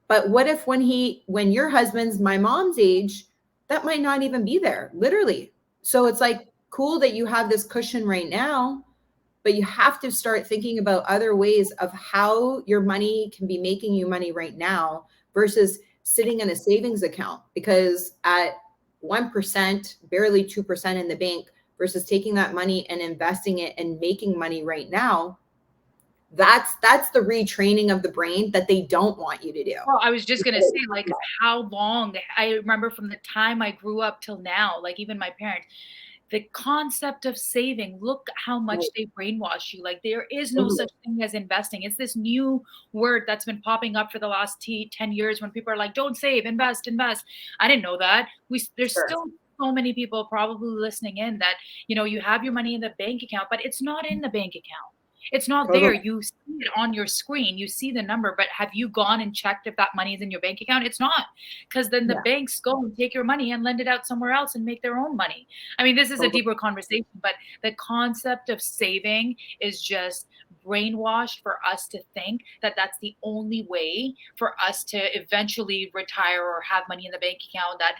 But what if when your husband's my mom's age, that might not even be there, literally. So it's like cool that you have this cushion right now, but you have to start thinking about other ways of how your money can be making you money right now versus sitting in a savings account. Because at 1%, barely 2% in the bank, versus taking that money and investing it and making money right now, that's the retraining of the brain that they don't want you to do. Well, I was just gonna say, like, how long I remember from the time I grew up till now, like even my parents, the concept of saving, look how much they brainwash you. Like, there is no such thing as investing. It's this new word that's been popping up for the last 10 years when people are like, don't save, invest, invest. I didn't know that. There's Sure. still so many people probably listening in that, you have your money in the bank account, but it's not in the bank account. It's not there. Totally. You see it on your screen. You see the number, but have you gone and checked if that money is in your bank account? It's not, because then the Yeah. banks go and take your money and lend it out somewhere else and make their own money. I mean, this is a Totally. deeper conversation, but the concept of saving is just brainwashed for us to think that that's the only way for us to eventually retire or have money in the bank account, that,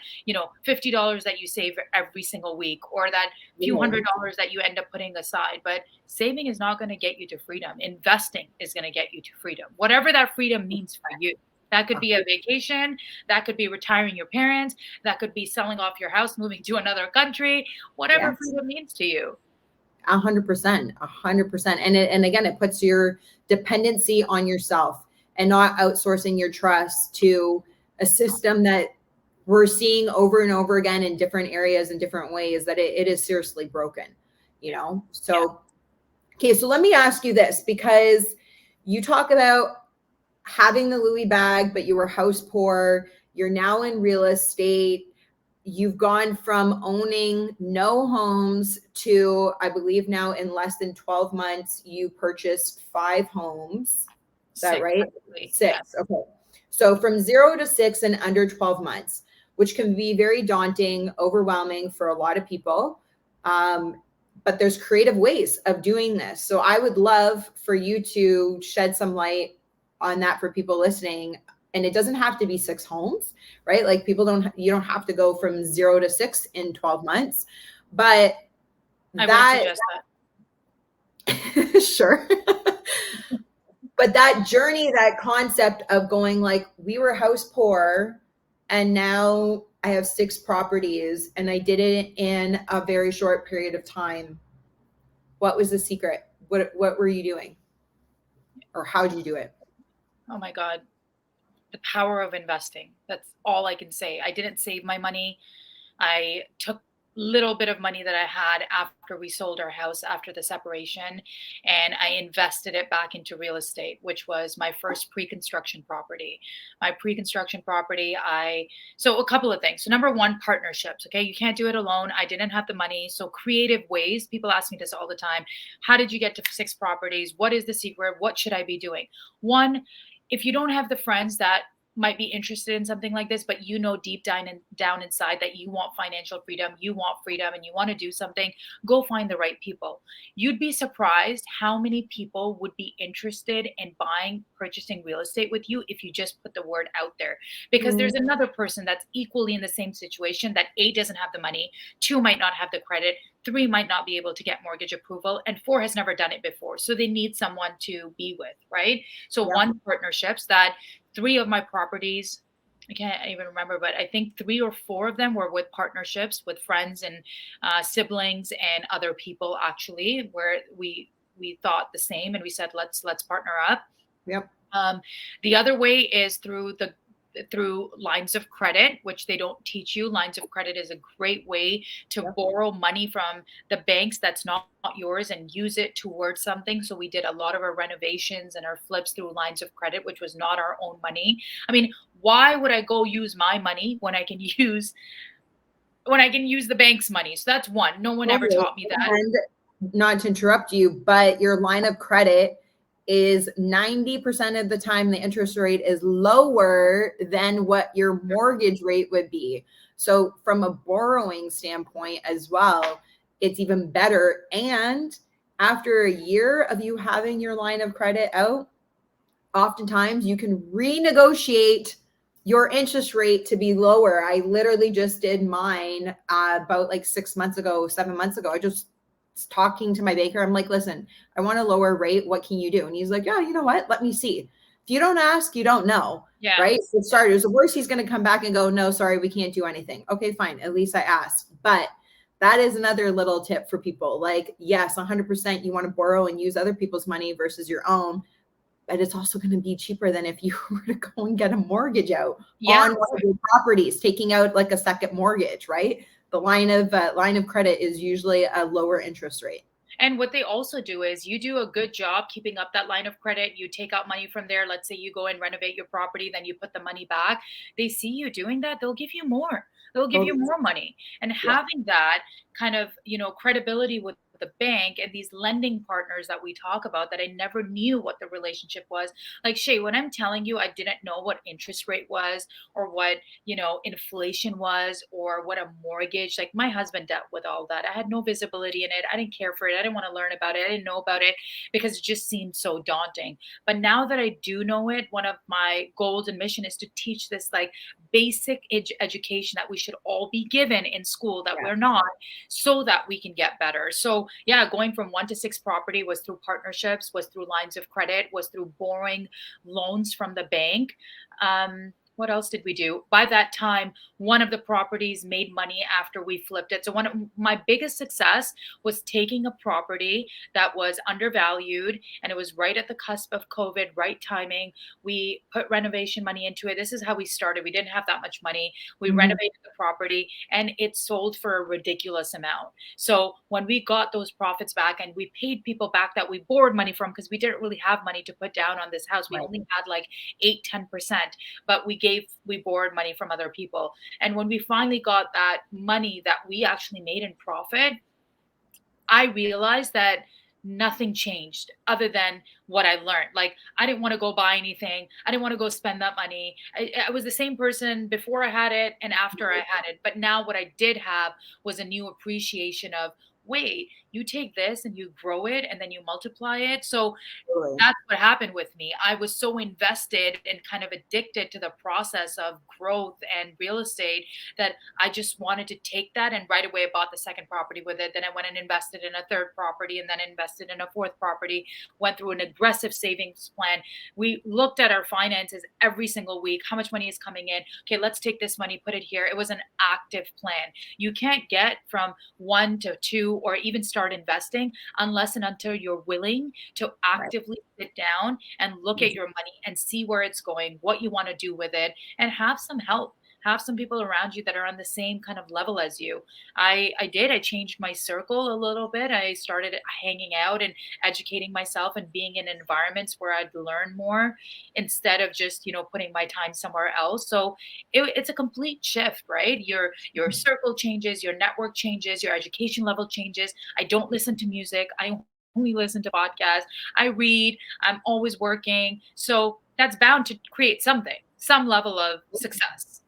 $50 that you save every single week, or that few $100s that you end up putting aside. But saving is not going to get you to freedom. Investing is going to get you to freedom, whatever that freedom means for you. That could be a vacation. That could be retiring your parents. That could be selling off your house, moving to another country, whatever Yes. freedom means to you. 100%, 100%. And again, it puts your dependency on yourself and not outsourcing your trust to a system that we're seeing over and over again in different areas in different ways, that it is seriously broken, So, okay, so let me ask you this, because you talk about having the Louis bag, but you were house poor. You're now in real estate. You've gone from owning no homes to, I believe now in less than 12 months, you purchased 5 homes. Is that right? Actually. 6. Yes. Okay. So from 0 to 6 in under 12 months, which can be very daunting, overwhelming for a lot of people. But there's creative ways of doing this. So I would love for you to shed some light on that for people listening. And it doesn't have to be 6 homes, right? Like, you don't have to go from 0 to 6 in 12 months, but I would suggest that sure. But that journey, that concept of going, like, we were house poor and now I have 6 properties and I did it in a very short period of time. What was the secret? What were you doing? Or how did you do it? Oh my God. The power of investing. That's all I can say. I didn't save my money. I took little bit of money that I had after we sold our house after the separation, and I invested it back into real estate, which was my first pre-construction property. So a couple of things. So number one, partnerships. Okay. You can't do it alone. I didn't have the money. So creative ways. People ask me this all the time. How did you get to 6 properties? What is the secret? What should I be doing? One, if you don't have the friends that might be interested in something like this, but deep down inside that you want financial freedom, and you want to do something, go find the right people. You'd be surprised how many people would be interested in purchasing real estate with you if you just put the word out there. Because there's another person that's equally in the same situation, that A, doesn't have the money, 2, might not have the credit, 3, might not be able to get mortgage approval, and 4, has never done it before. So they need someone to be with, right? So one, partnerships. That 3 of my properties, I can't even remember, but I think 3 or 4 of them were with partnerships with friends and siblings and other people, actually, where we thought the same and we said, let's partner up. Yep. The other way is through lines of credit, which they don't teach you. Lines of credit is a great way to borrow money from the banks that's not yours and use it towards something. So we did a lot of our renovations and our flips through lines of credit, which was not our own money. I mean, why would I go use my money when I can use the bank's money? So that's one. No one ever taught me that. And not to interrupt you, but your line of credit is 90% of the time the interest rate is lower than what your mortgage rate would be. So from a borrowing standpoint as well, it's even better. And after a year of you having your line of credit out, oftentimes you can renegotiate your interest rate to be lower. I literally just did mine about like 7 months ago. I just was talking to my banker. I'm like, listen, I want a lower rate. What can you do? And he's like, yeah, you know what? Let me see. If you don't ask, you don't know. Yeah. Right. For starters, the worst, he's going to come back and go, no, sorry, we can't do anything. Okay, fine. At least I asked. But that is another little tip for people. Like, yes, 100% you want to borrow and use other people's money versus your own. But it's also going to be cheaper than if you were to go and get a mortgage out on one of your properties, taking out like a second mortgage, right? The line of credit is usually a lower interest rate. And what they also do is you do a good job keeping up that line of credit. You take out money from there. Let's say you go and renovate your property, then you put the money back. They see you doing that, they'll give you more. They'll give you Totally. more money. And Yeah. having that kind of, credibility with the bank and these lending partners that we talk about that I never knew what the relationship was. Like Shay, when I'm telling you I didn't know what interest rate was or what, inflation was or what a mortgage, like my husband dealt with all that. I had no visibility in it. I didn't care for it. I didn't want to learn about it. I didn't know about it because it just seemed so daunting. But now that I do know it, one of my goals and mission is to teach this like basic education that we should all be given in school that Yeah. we're not, so that we can get better. So yeah, going from 1 to 6 property was through partnerships, was through lines of credit, was through borrowing loans from the bank. What else did we do? By that time, one of the properties made money after we flipped it. So one of my biggest success was taking a property that was undervalued and it was right at the cusp of COVID, right timing. We put renovation money into it. This is how we started. We didn't have that much money. We Mhm. renovated the property and it sold for a ridiculous amount. So when we got those profits back and we paid people back that we borrowed money from, because we didn't really have money to put down on this house, we Right. only had like 8-10%, but we borrowed money from other people. And when we finally got that money that we actually made in profit, I realized that nothing changed other than what I learned. Like, I didn't want to go buy anything. I didn't want to go spend that money. I was the same person before I had it and after I had it. But now what I did have was a new appreciation of, wait, you take this and you grow it and then you multiply it. So Totally. that's what happened with me. I was so invested and kind of addicted to the process of growth and real estate that I just wanted to take that. And right away, I bought the second property with it. Then I went and invested in a third property and then invested in a fourth property, went through an aggressive savings plan. We looked at our finances every single week. How much money is coming in? Okay, let's take this money, put it here. It was an active plan. You can't get from 1 to 2 or even start investing unless and until you're willing to Right. actively sit down and look at your money and see where it's going, what you want to do with it, and have some help. Have some people around you that are on the same kind of level as you. I changed my circle a little bit. I started hanging out and educating myself and being in environments where I'd learn more instead of just, putting my time somewhere else. So it's a complete shift, right? Your circle changes, your network changes, your education level changes. I don't listen to music. I only listen to podcasts. I read. I'm always working. So that's bound to create something, some level of success.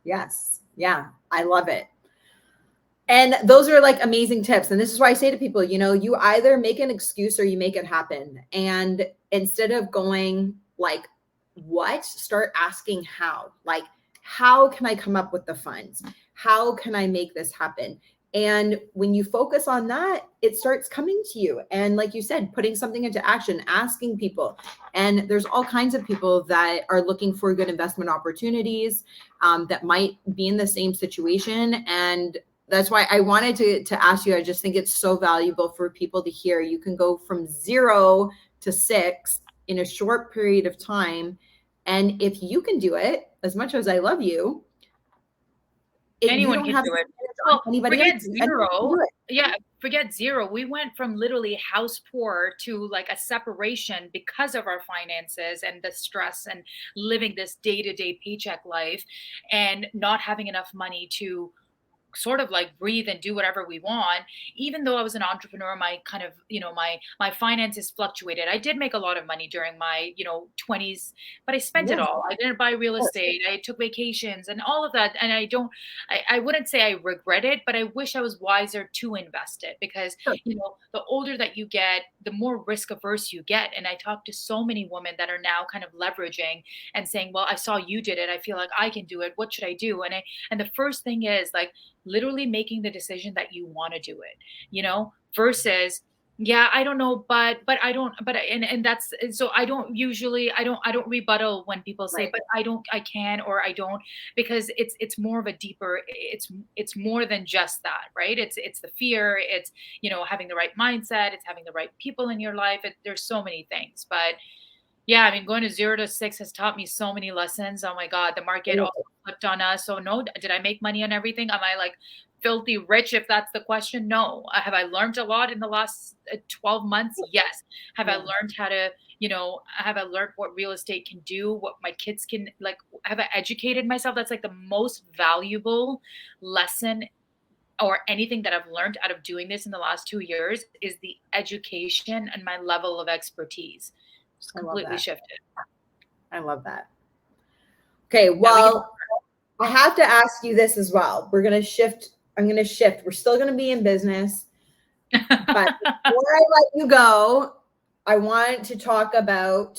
Yes. Yeah. I love it. And those are like amazing tips. And this is why I say to people, you either make an excuse or you make it happen. And instead of going like, what, start asking how. Like, how can I come up with the funds? How can I make this happen? And when you focus on that, it starts coming to you. And like you said, putting something into action, asking people. And there's all kinds of people that are looking for good investment opportunities, that might be in the same situation. And that's why I wanted to ask you. I just think it's so valuable for people to hear. You can go from 0 to 6 in a short period of time. And if you can do it, as much as I love you, you Anyone don't can have do to it. depend on Well, anybody else. forget Anyone can do zero. it. Yeah, forget zero. We went from literally house poor to like a separation because of our finances and the stress and living this day to day paycheck life and not having enough money to sort of like breathe and do whatever we want. Even though I was an entrepreneur, my kind of, my finances fluctuated. I did make a lot of money during my, 20s, but I spent it Yes, all. I didn't buy real of course. estate. I took vacations and all of that. And I wouldn't say I regret it, but I wish I was wiser to invest it because, Sure. the older that you get, the more risk averse you get. And I talk to so many women that are now kind of leveraging and saying, well, I saw you did it. I feel like I can do it. What should I do? And the first thing is like, literally making the decision that you want to do it, versus, yeah, I don't know, but I don't, but and that's, and so I don't rebuttal when people say, Right. but I can, or I don't, because it's more of a deeper, it's more than just that, right? It's the fear, it's, having the right mindset, it's having the right people in your life. There's so many things, but yeah, I mean, going to 0 to 6 has taught me so many lessons. Oh my God, the market also flipped on us. So no, did I make money on everything? Am I like filthy rich, if that's the question? No. Have I learned a lot in the last 12 months? Yes. Have I Yeah, learned how to, have I learned what real estate can do, what my kids can, like, have I educated myself? That's like the most valuable lesson or anything that I've learned out of doing this in the last 2 years is the education and my level of expertise. It's I love completely that. shifted. I love that. Okay, Yeah, we can. well, I have to ask you this as well. We're going to shift. I'm going to shift. We're still going to be in business. But before I let you go, I want to talk about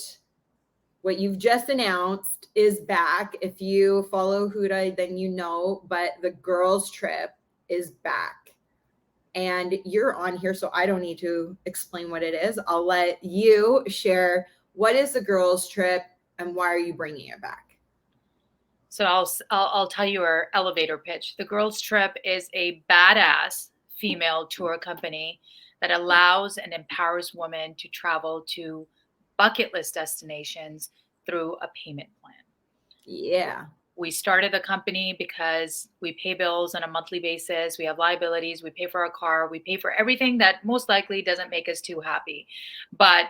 what you've just announced is back. If you follow Huda, then you know, but the girls' trip is back. And you're on here, so I don't need to explain what it is. I'll let you share what is the girls' trip and why are you bringing it back? So I'll tell you our elevator pitch. The Girls Trip is a badass female tour company that allows and empowers women to travel to bucket list destinations through a payment plan. Yeah. We started the company because we pay bills on a monthly basis. We have liabilities. We pay for our car. We pay for everything that most likely doesn't make us too happy. But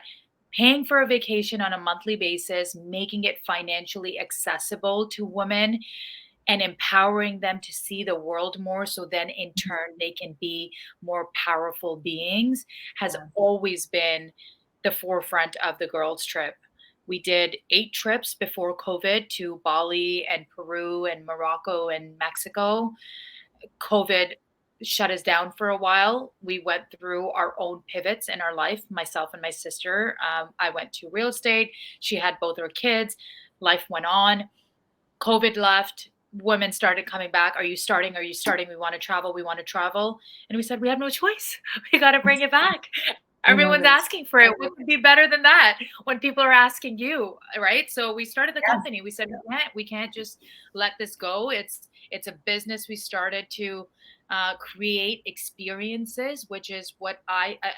paying for a vacation on a monthly basis, making it financially accessible to women, and empowering them to see the world more so then in turn they can be more powerful beings has Yeah. always been the forefront of the girls trip. We did 8 trips before COVID to Bali and Peru and Morocco and Mexico. COVID shut us down for a while. We went through our own pivots in our life, myself and my sister. I went to real estate. She had both her kids. Life went on. COVID left. Women started coming back. Are you starting? Are you starting? We want to travel. We want to travel. And we said, we have no choice. We got to bring it back. I know Everyone's this. asking for it. What could be better than that when people are asking you, right? So we started the company. We said we can't just let this go. It's a business we started to create experiences, which is what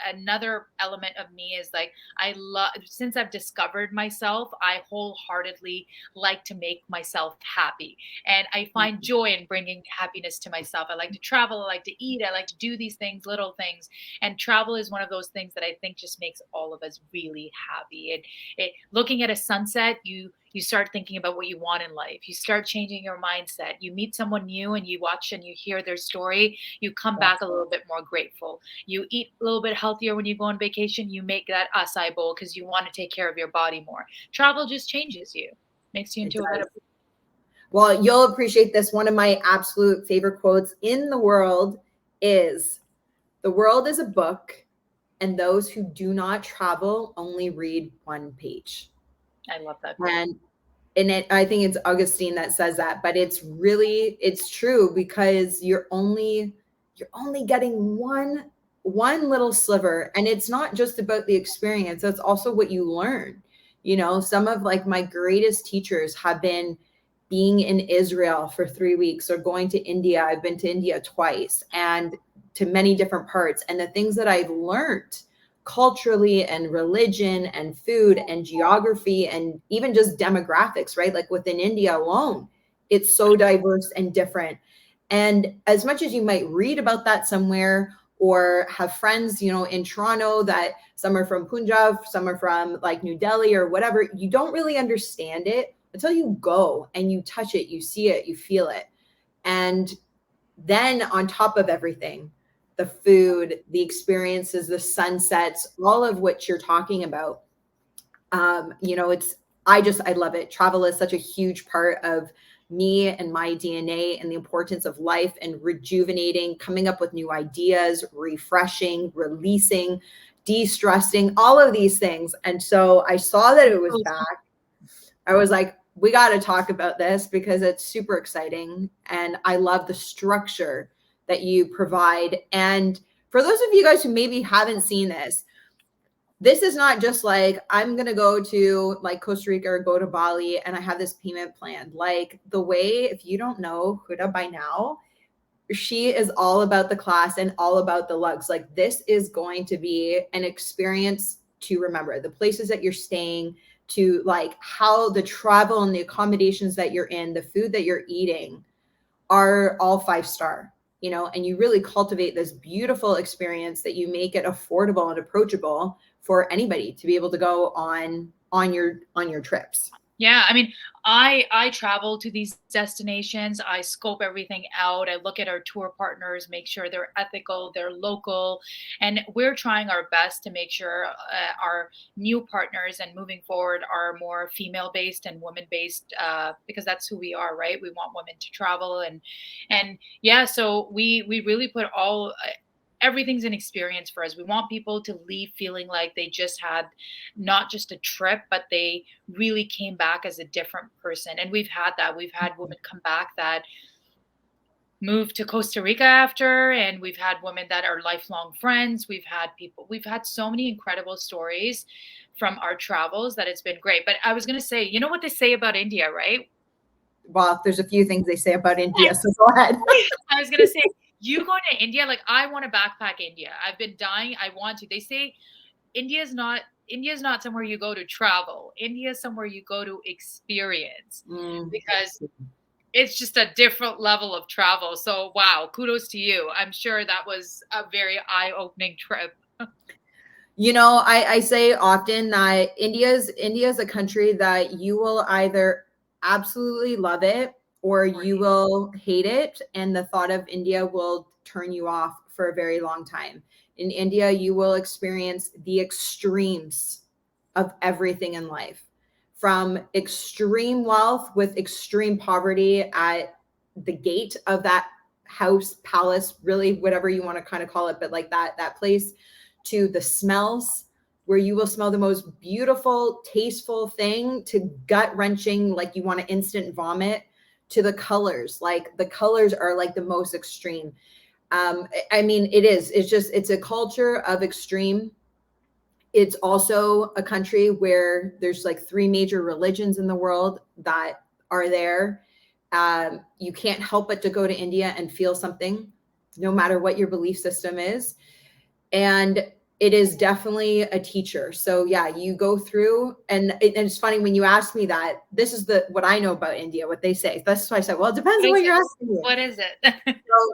another element of me is like I love. Since I've discovered myself, I wholeheartedly like to make myself happy, and I find joy in bringing happiness to myself. I like to travel. I like to eat. I like to do these things, little things. And travel is one of those things that I think just makes all of us really happy. Looking at a sunset, you start thinking about what you want in life. You start changing your mindset. You meet someone new and you watch and you hear their story. You come back a little bit more grateful. You eat a little bit healthier when you go on vacation. You make that acai bowl because you want to take care of your body more. Travel just changes you, makes you It into a better. does. Well, you'll appreciate this. One of my absolute favorite quotes in the world is, "The world is a book, and those who do not travel only read one page." I love that. And I think it's Augustine that says that, but it's true because you're only getting one little sliver, and it's not just about the experience, it's also what you learn. Some of like my greatest teachers have been being in Israel for 3 weeks or going to India. I've been to India twice and to many different parts, and the things that I've learned culturally and religion and food and geography and even just demographics, right? Like within India alone, it's so diverse and different. And as much as you might read about that somewhere or have friends, in Toronto, that some are from Punjab, some are from like New Delhi or whatever, you don't really understand it until you go and you touch it, you see it, you feel it. And then on top of everything, the food, the experiences, the sunsets, all of which you're talking about. I love it. Travel is such a huge part of me and my DNA and the importance of life and rejuvenating, coming up with new ideas, refreshing, releasing, de-stressing, all of these things. And so I saw that it was back. I was like, we got to talk about this because it's super exciting. And I love the structure that you provide. And for those of you guys who maybe haven't seen this is not just like, I'm going to go to like Costa Rica or go to Bali and I have this payment plan. Like the way, if you don't know Huda by now, she is all about the class and all about the lugs. Like this is going to be an experience to remember. The places that you're staying, to like how the travel and the accommodations that you're in, the food that you're eating are all 5-star. you know, and you really cultivate this beautiful experience that you make it affordable and approachable for anybody to be able to go on your trips. Yeah, I mean, I travel to these destinations. I scope everything out. I look at our tour partners, make sure they're ethical, they're local, and we're trying our best to make sure our new partners and moving forward are more female based and women based, because that's who we are, right? We want women to travel, and yeah, so we really put all. Everything's an experience for us. We want people to leave feeling like they just had not just a trip, but they really came back as a different person. And we've had that. We've had women come back that moved to Costa Rica after, and we've had women that are lifelong friends. We've had so many incredible stories from our travels that it's been great. But I was going to say, you know what they say about India, right? Well, there's a few things they say about India, so go ahead. I was going to say, you go to India, like I want to backpack India. I've been dying. I want to. They say India's not somewhere you go to travel. India is somewhere you go to experience, because it's just a different level of travel. So wow, kudos to you. I'm sure that was a very eye-opening trip. You know, I say often that India's a country that you will either absolutely love it or you will hate it, and the thought of India will turn you off for a very long time. In India, you will experience the extremes of everything in life, from extreme wealth with extreme poverty at the gate of that house, palace, really whatever you want to kind of call it, but like that place, to the smells, where you will smell the most beautiful, tasteful thing, to gut wrenching, like you want to instant vomit, to the colors. Like the colors are like the most extreme. I mean, it's a culture of extreme. It's also a country where there's like 3 major religions in the world that are there. You can't help but to go to India and feel something, no matter what your belief system is. And it is definitely a teacher. So yeah, you go through, and it's funny when you ask me that. This is what I know about India, what they say. That's why I said, well, it depends on what you're asking me. What is it? So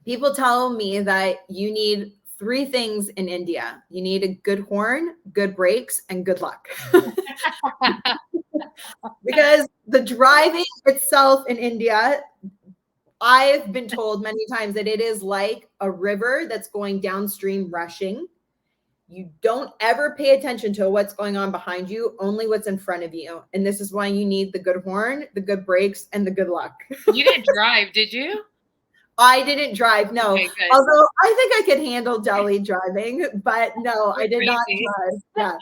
people tell me that you need 3 things in India. You need a good horn, good brakes, and good luck. Because the driving itself in India, I've been told many times that it is like a river that's going downstream rushing. You don't ever pay attention to what's going on behind you, only what's in front of you. And this is why you need the good horn, the good brakes, and the good luck. You didn't drive, did you? I didn't drive, no. Okay, although I think I could handle Delhi driving, but no, I did not drive. Yeah.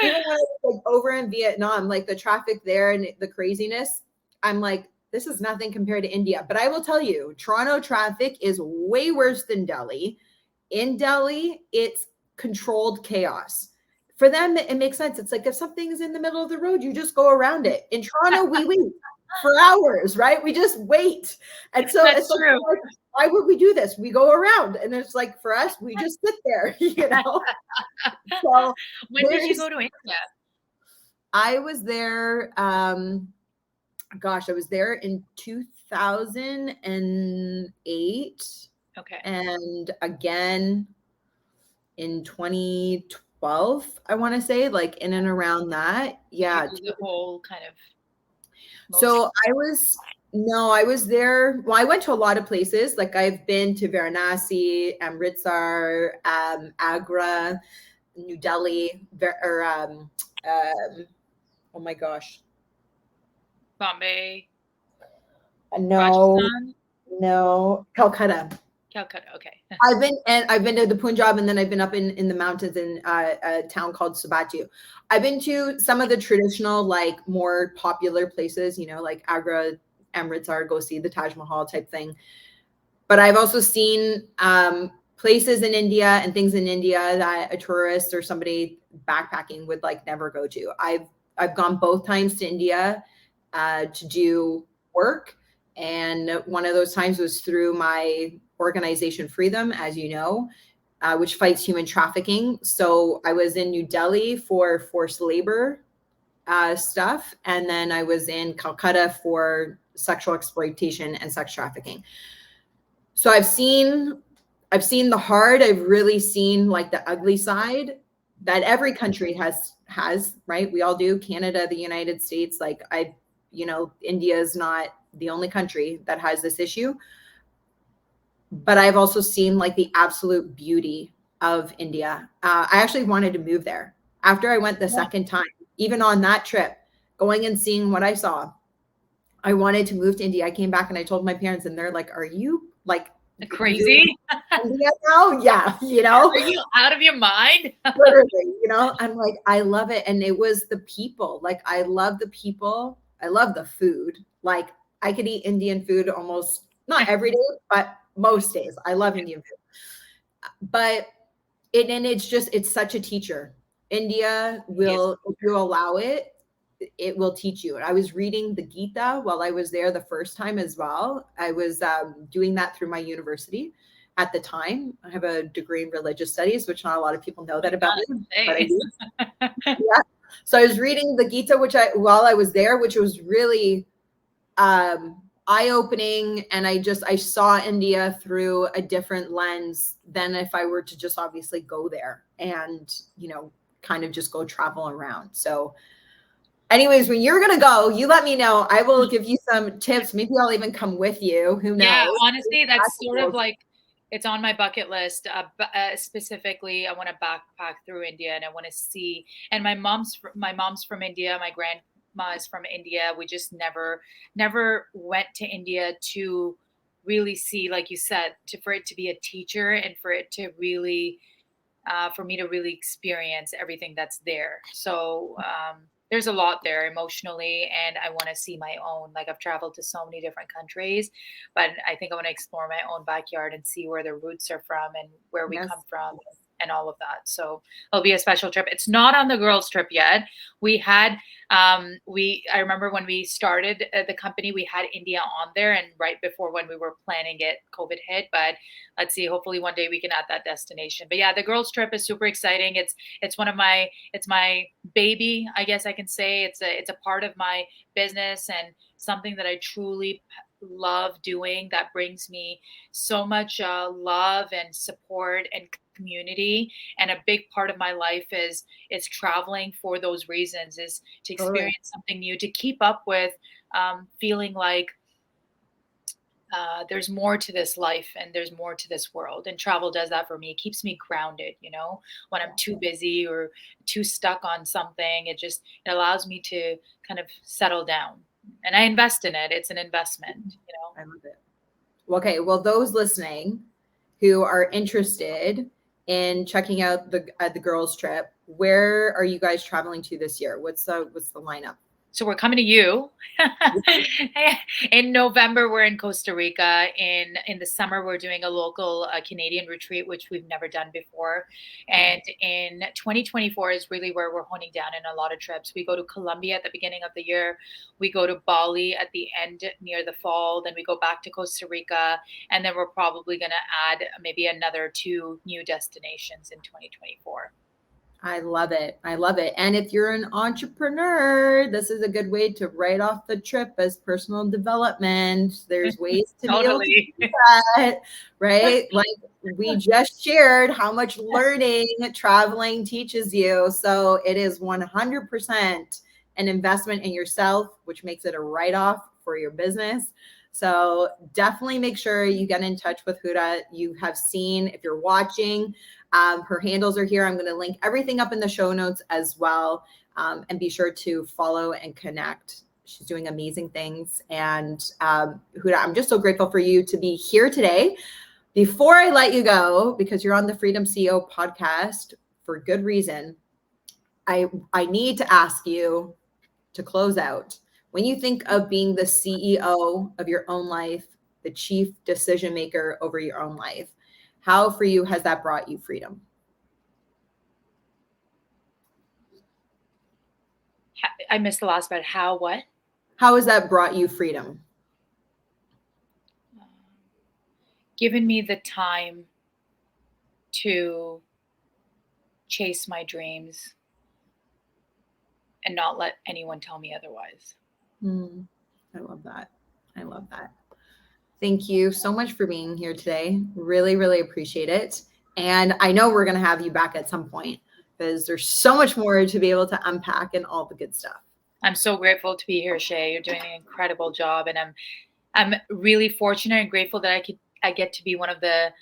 Even when I was like over in Vietnam, like the traffic there and the craziness, I'm like, this is nothing compared to India. But I will tell you, Toronto traffic is way worse than Delhi. In Delhi, it's controlled chaos. For them, it makes sense. It's like if something is in the middle of the road, you just go around it. In Toronto, we wait for hours, right? We just wait. And so That's it's true. like, why would we do this? We go around, and it's like, for us, we just sit there, you know? So when did you go to India? I was there, I was there in 2008. Okay. And again in 2012, I want to say, like in and around that. Yeah. The whole kind of. So I was there. Well, I went to a lot of places. Like I've been to Varanasi, Amritsar, Agra, New Delhi, oh my gosh. Bombay. No, Rajasthan? no, Calcutta. Calcutta. Okay. I've been to the Punjab, and then I've been up in the mountains in a town called Sabatu. I've been to some of the traditional, like more popular places, you know, like Agra, Amritsar, go see the Taj Mahal type thing. But I've also seen places in India and things in India that a tourist or somebody backpacking would like never go to. I've gone both times to India to do work. And one of those times was through my organization Freedom, as you know, which fights human trafficking. So I was in New Delhi for forced labor stuff. And then I was in Calcutta for sexual exploitation and sex trafficking. So I've seen the hard, I've really seen like the ugly side that every country has, right? We all do. Canada, the United States, like India is not the only country that has this issue. But I've also seen like the absolute beauty of India. I actually wanted to move there after I went the second time, even on that trip, going and seeing what I saw. I wanted to move to India. I came back and I told my parents, and they're like, "Are you like crazy India now?" Yeah, Are you out of your mind? Literally, I'm like, I love it. And it was the people. Like, I love the people. I love the food. Like, I could eat Indian food almost not every day, but most days. I love Indian food. But it's such a teacher. India will, if you allow it, it will teach you. I was reading the Gita while I was there the first time as well. I was doing that through my university at the time. I have a degree in religious studies, which not a lot of people know that about me, but I do. Yeah. So I was reading the Gita, while I was there, which was really eye-opening, and I saw India through a different lens than if I were to just obviously go there and kind of just go travel around. So anyways, when you're gonna go, you let me know. I will give you some tips. Maybe I'll even come with you. Who knows? Yeah, honestly, that's sort of like, it's on my bucket list. Specifically, I want to backpack through India, and I want to see. And my mom's from India. My grandma is from India. We just never went to India to really see, like you said, for it to be a teacher, and for it to really, for me to really experience everything that's there. So there's a lot there emotionally, and I want to see my own. Like, I've traveled to so many different countries, but I think I want to explore my own backyard and see where the roots are from and where we come from, and all of that. So it'll be a special trip. It's not on the girls' trip yet. We had I remember when we started the company, we had India on there, and right before when we were planning it, COVID hit. But let's see, hopefully one day we can add that destination. But yeah, the girls' trip is super exciting. It's my baby, I guess I can say. It's a part of my business, and something that I truly love doing, that brings me so much love and support and community. And a big part of my life is traveling for those reasons, is to experience something new, to keep up with feeling like there's more to this life, and there's more to this world. And travel does that for me. It keeps me grounded, when I'm too busy or too stuck on something. It allows me to kind of settle down, and I invest in it. It's an investment. I love it. Okay, well, those listening who are interested in checking out the girls' trip, where are you guys traveling to this year? What's the lineup? So we're coming to you. In November, we're in Costa Rica. In the summer, we're doing a local Canadian retreat, which we've never done before. And in 2024 is really where we're honing down in a lot of trips. We go to Colombia at the beginning of the year. We go to Bali at the end, near the fall. Then we go back to Costa Rica. And then we're probably going to add maybe another 2 new destinations in 2024. I love it. I love it. And if you're an entrepreneur, this is a good way to write off the trip as personal development. There's ways to be able to do that, right? Like we just shared how much learning traveling teaches you. So it is 100% an investment in yourself, which makes it a write-off for your business. So definitely make sure you get in touch with Huda. You have seen, if you're watching, her handles are here. I'm going to link everything up in the show notes as well. And be sure to follow and connect. She's doing amazing things. And Huda, I'm just so grateful for you to be here today. Before I let you go, because you're on the Freedom CEO podcast for good reason, I need to ask you to close out. When you think of being the CEO of your own life, the chief decision maker over your own life, how for you has that brought you freedom? I missed the last part. How, what? How has that brought you freedom? Given me the time to chase my dreams and not let anyone tell me otherwise. I love that. I love that. Thank you so much for being here today. Really, really appreciate it. And I know we're going to have you back at some point because there's so much more to be able to unpack and all the good stuff. I'm so grateful to be here, Shae. You're doing an incredible job, and I'm really fortunate and grateful that I get to be one of the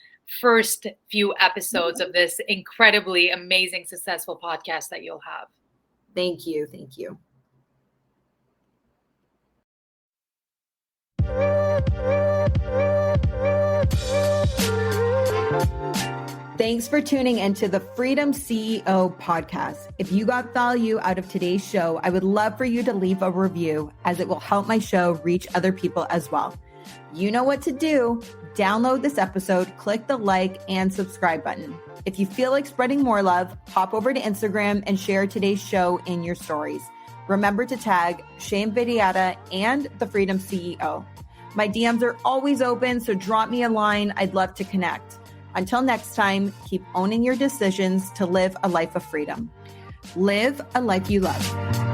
first few episodes of this incredibly amazing, successful podcast that you'll have. Thank you. Thank you. Thanks for tuning into the Freedom CEO podcast. If you got value out of today's show, I would love for you to leave a review as it will help my show reach other people as well. You know what to do. Download this episode, click the like and subscribe button. If you feel like spreading more love, hop over to Instagram and share today's show in your stories. Remember to tag Shae and Huda and the Freedom CEO. My DMs are always open, so drop me a line. I'd love to connect. Until next time, keep owning your decisions to live a life of freedom. Live a life you love.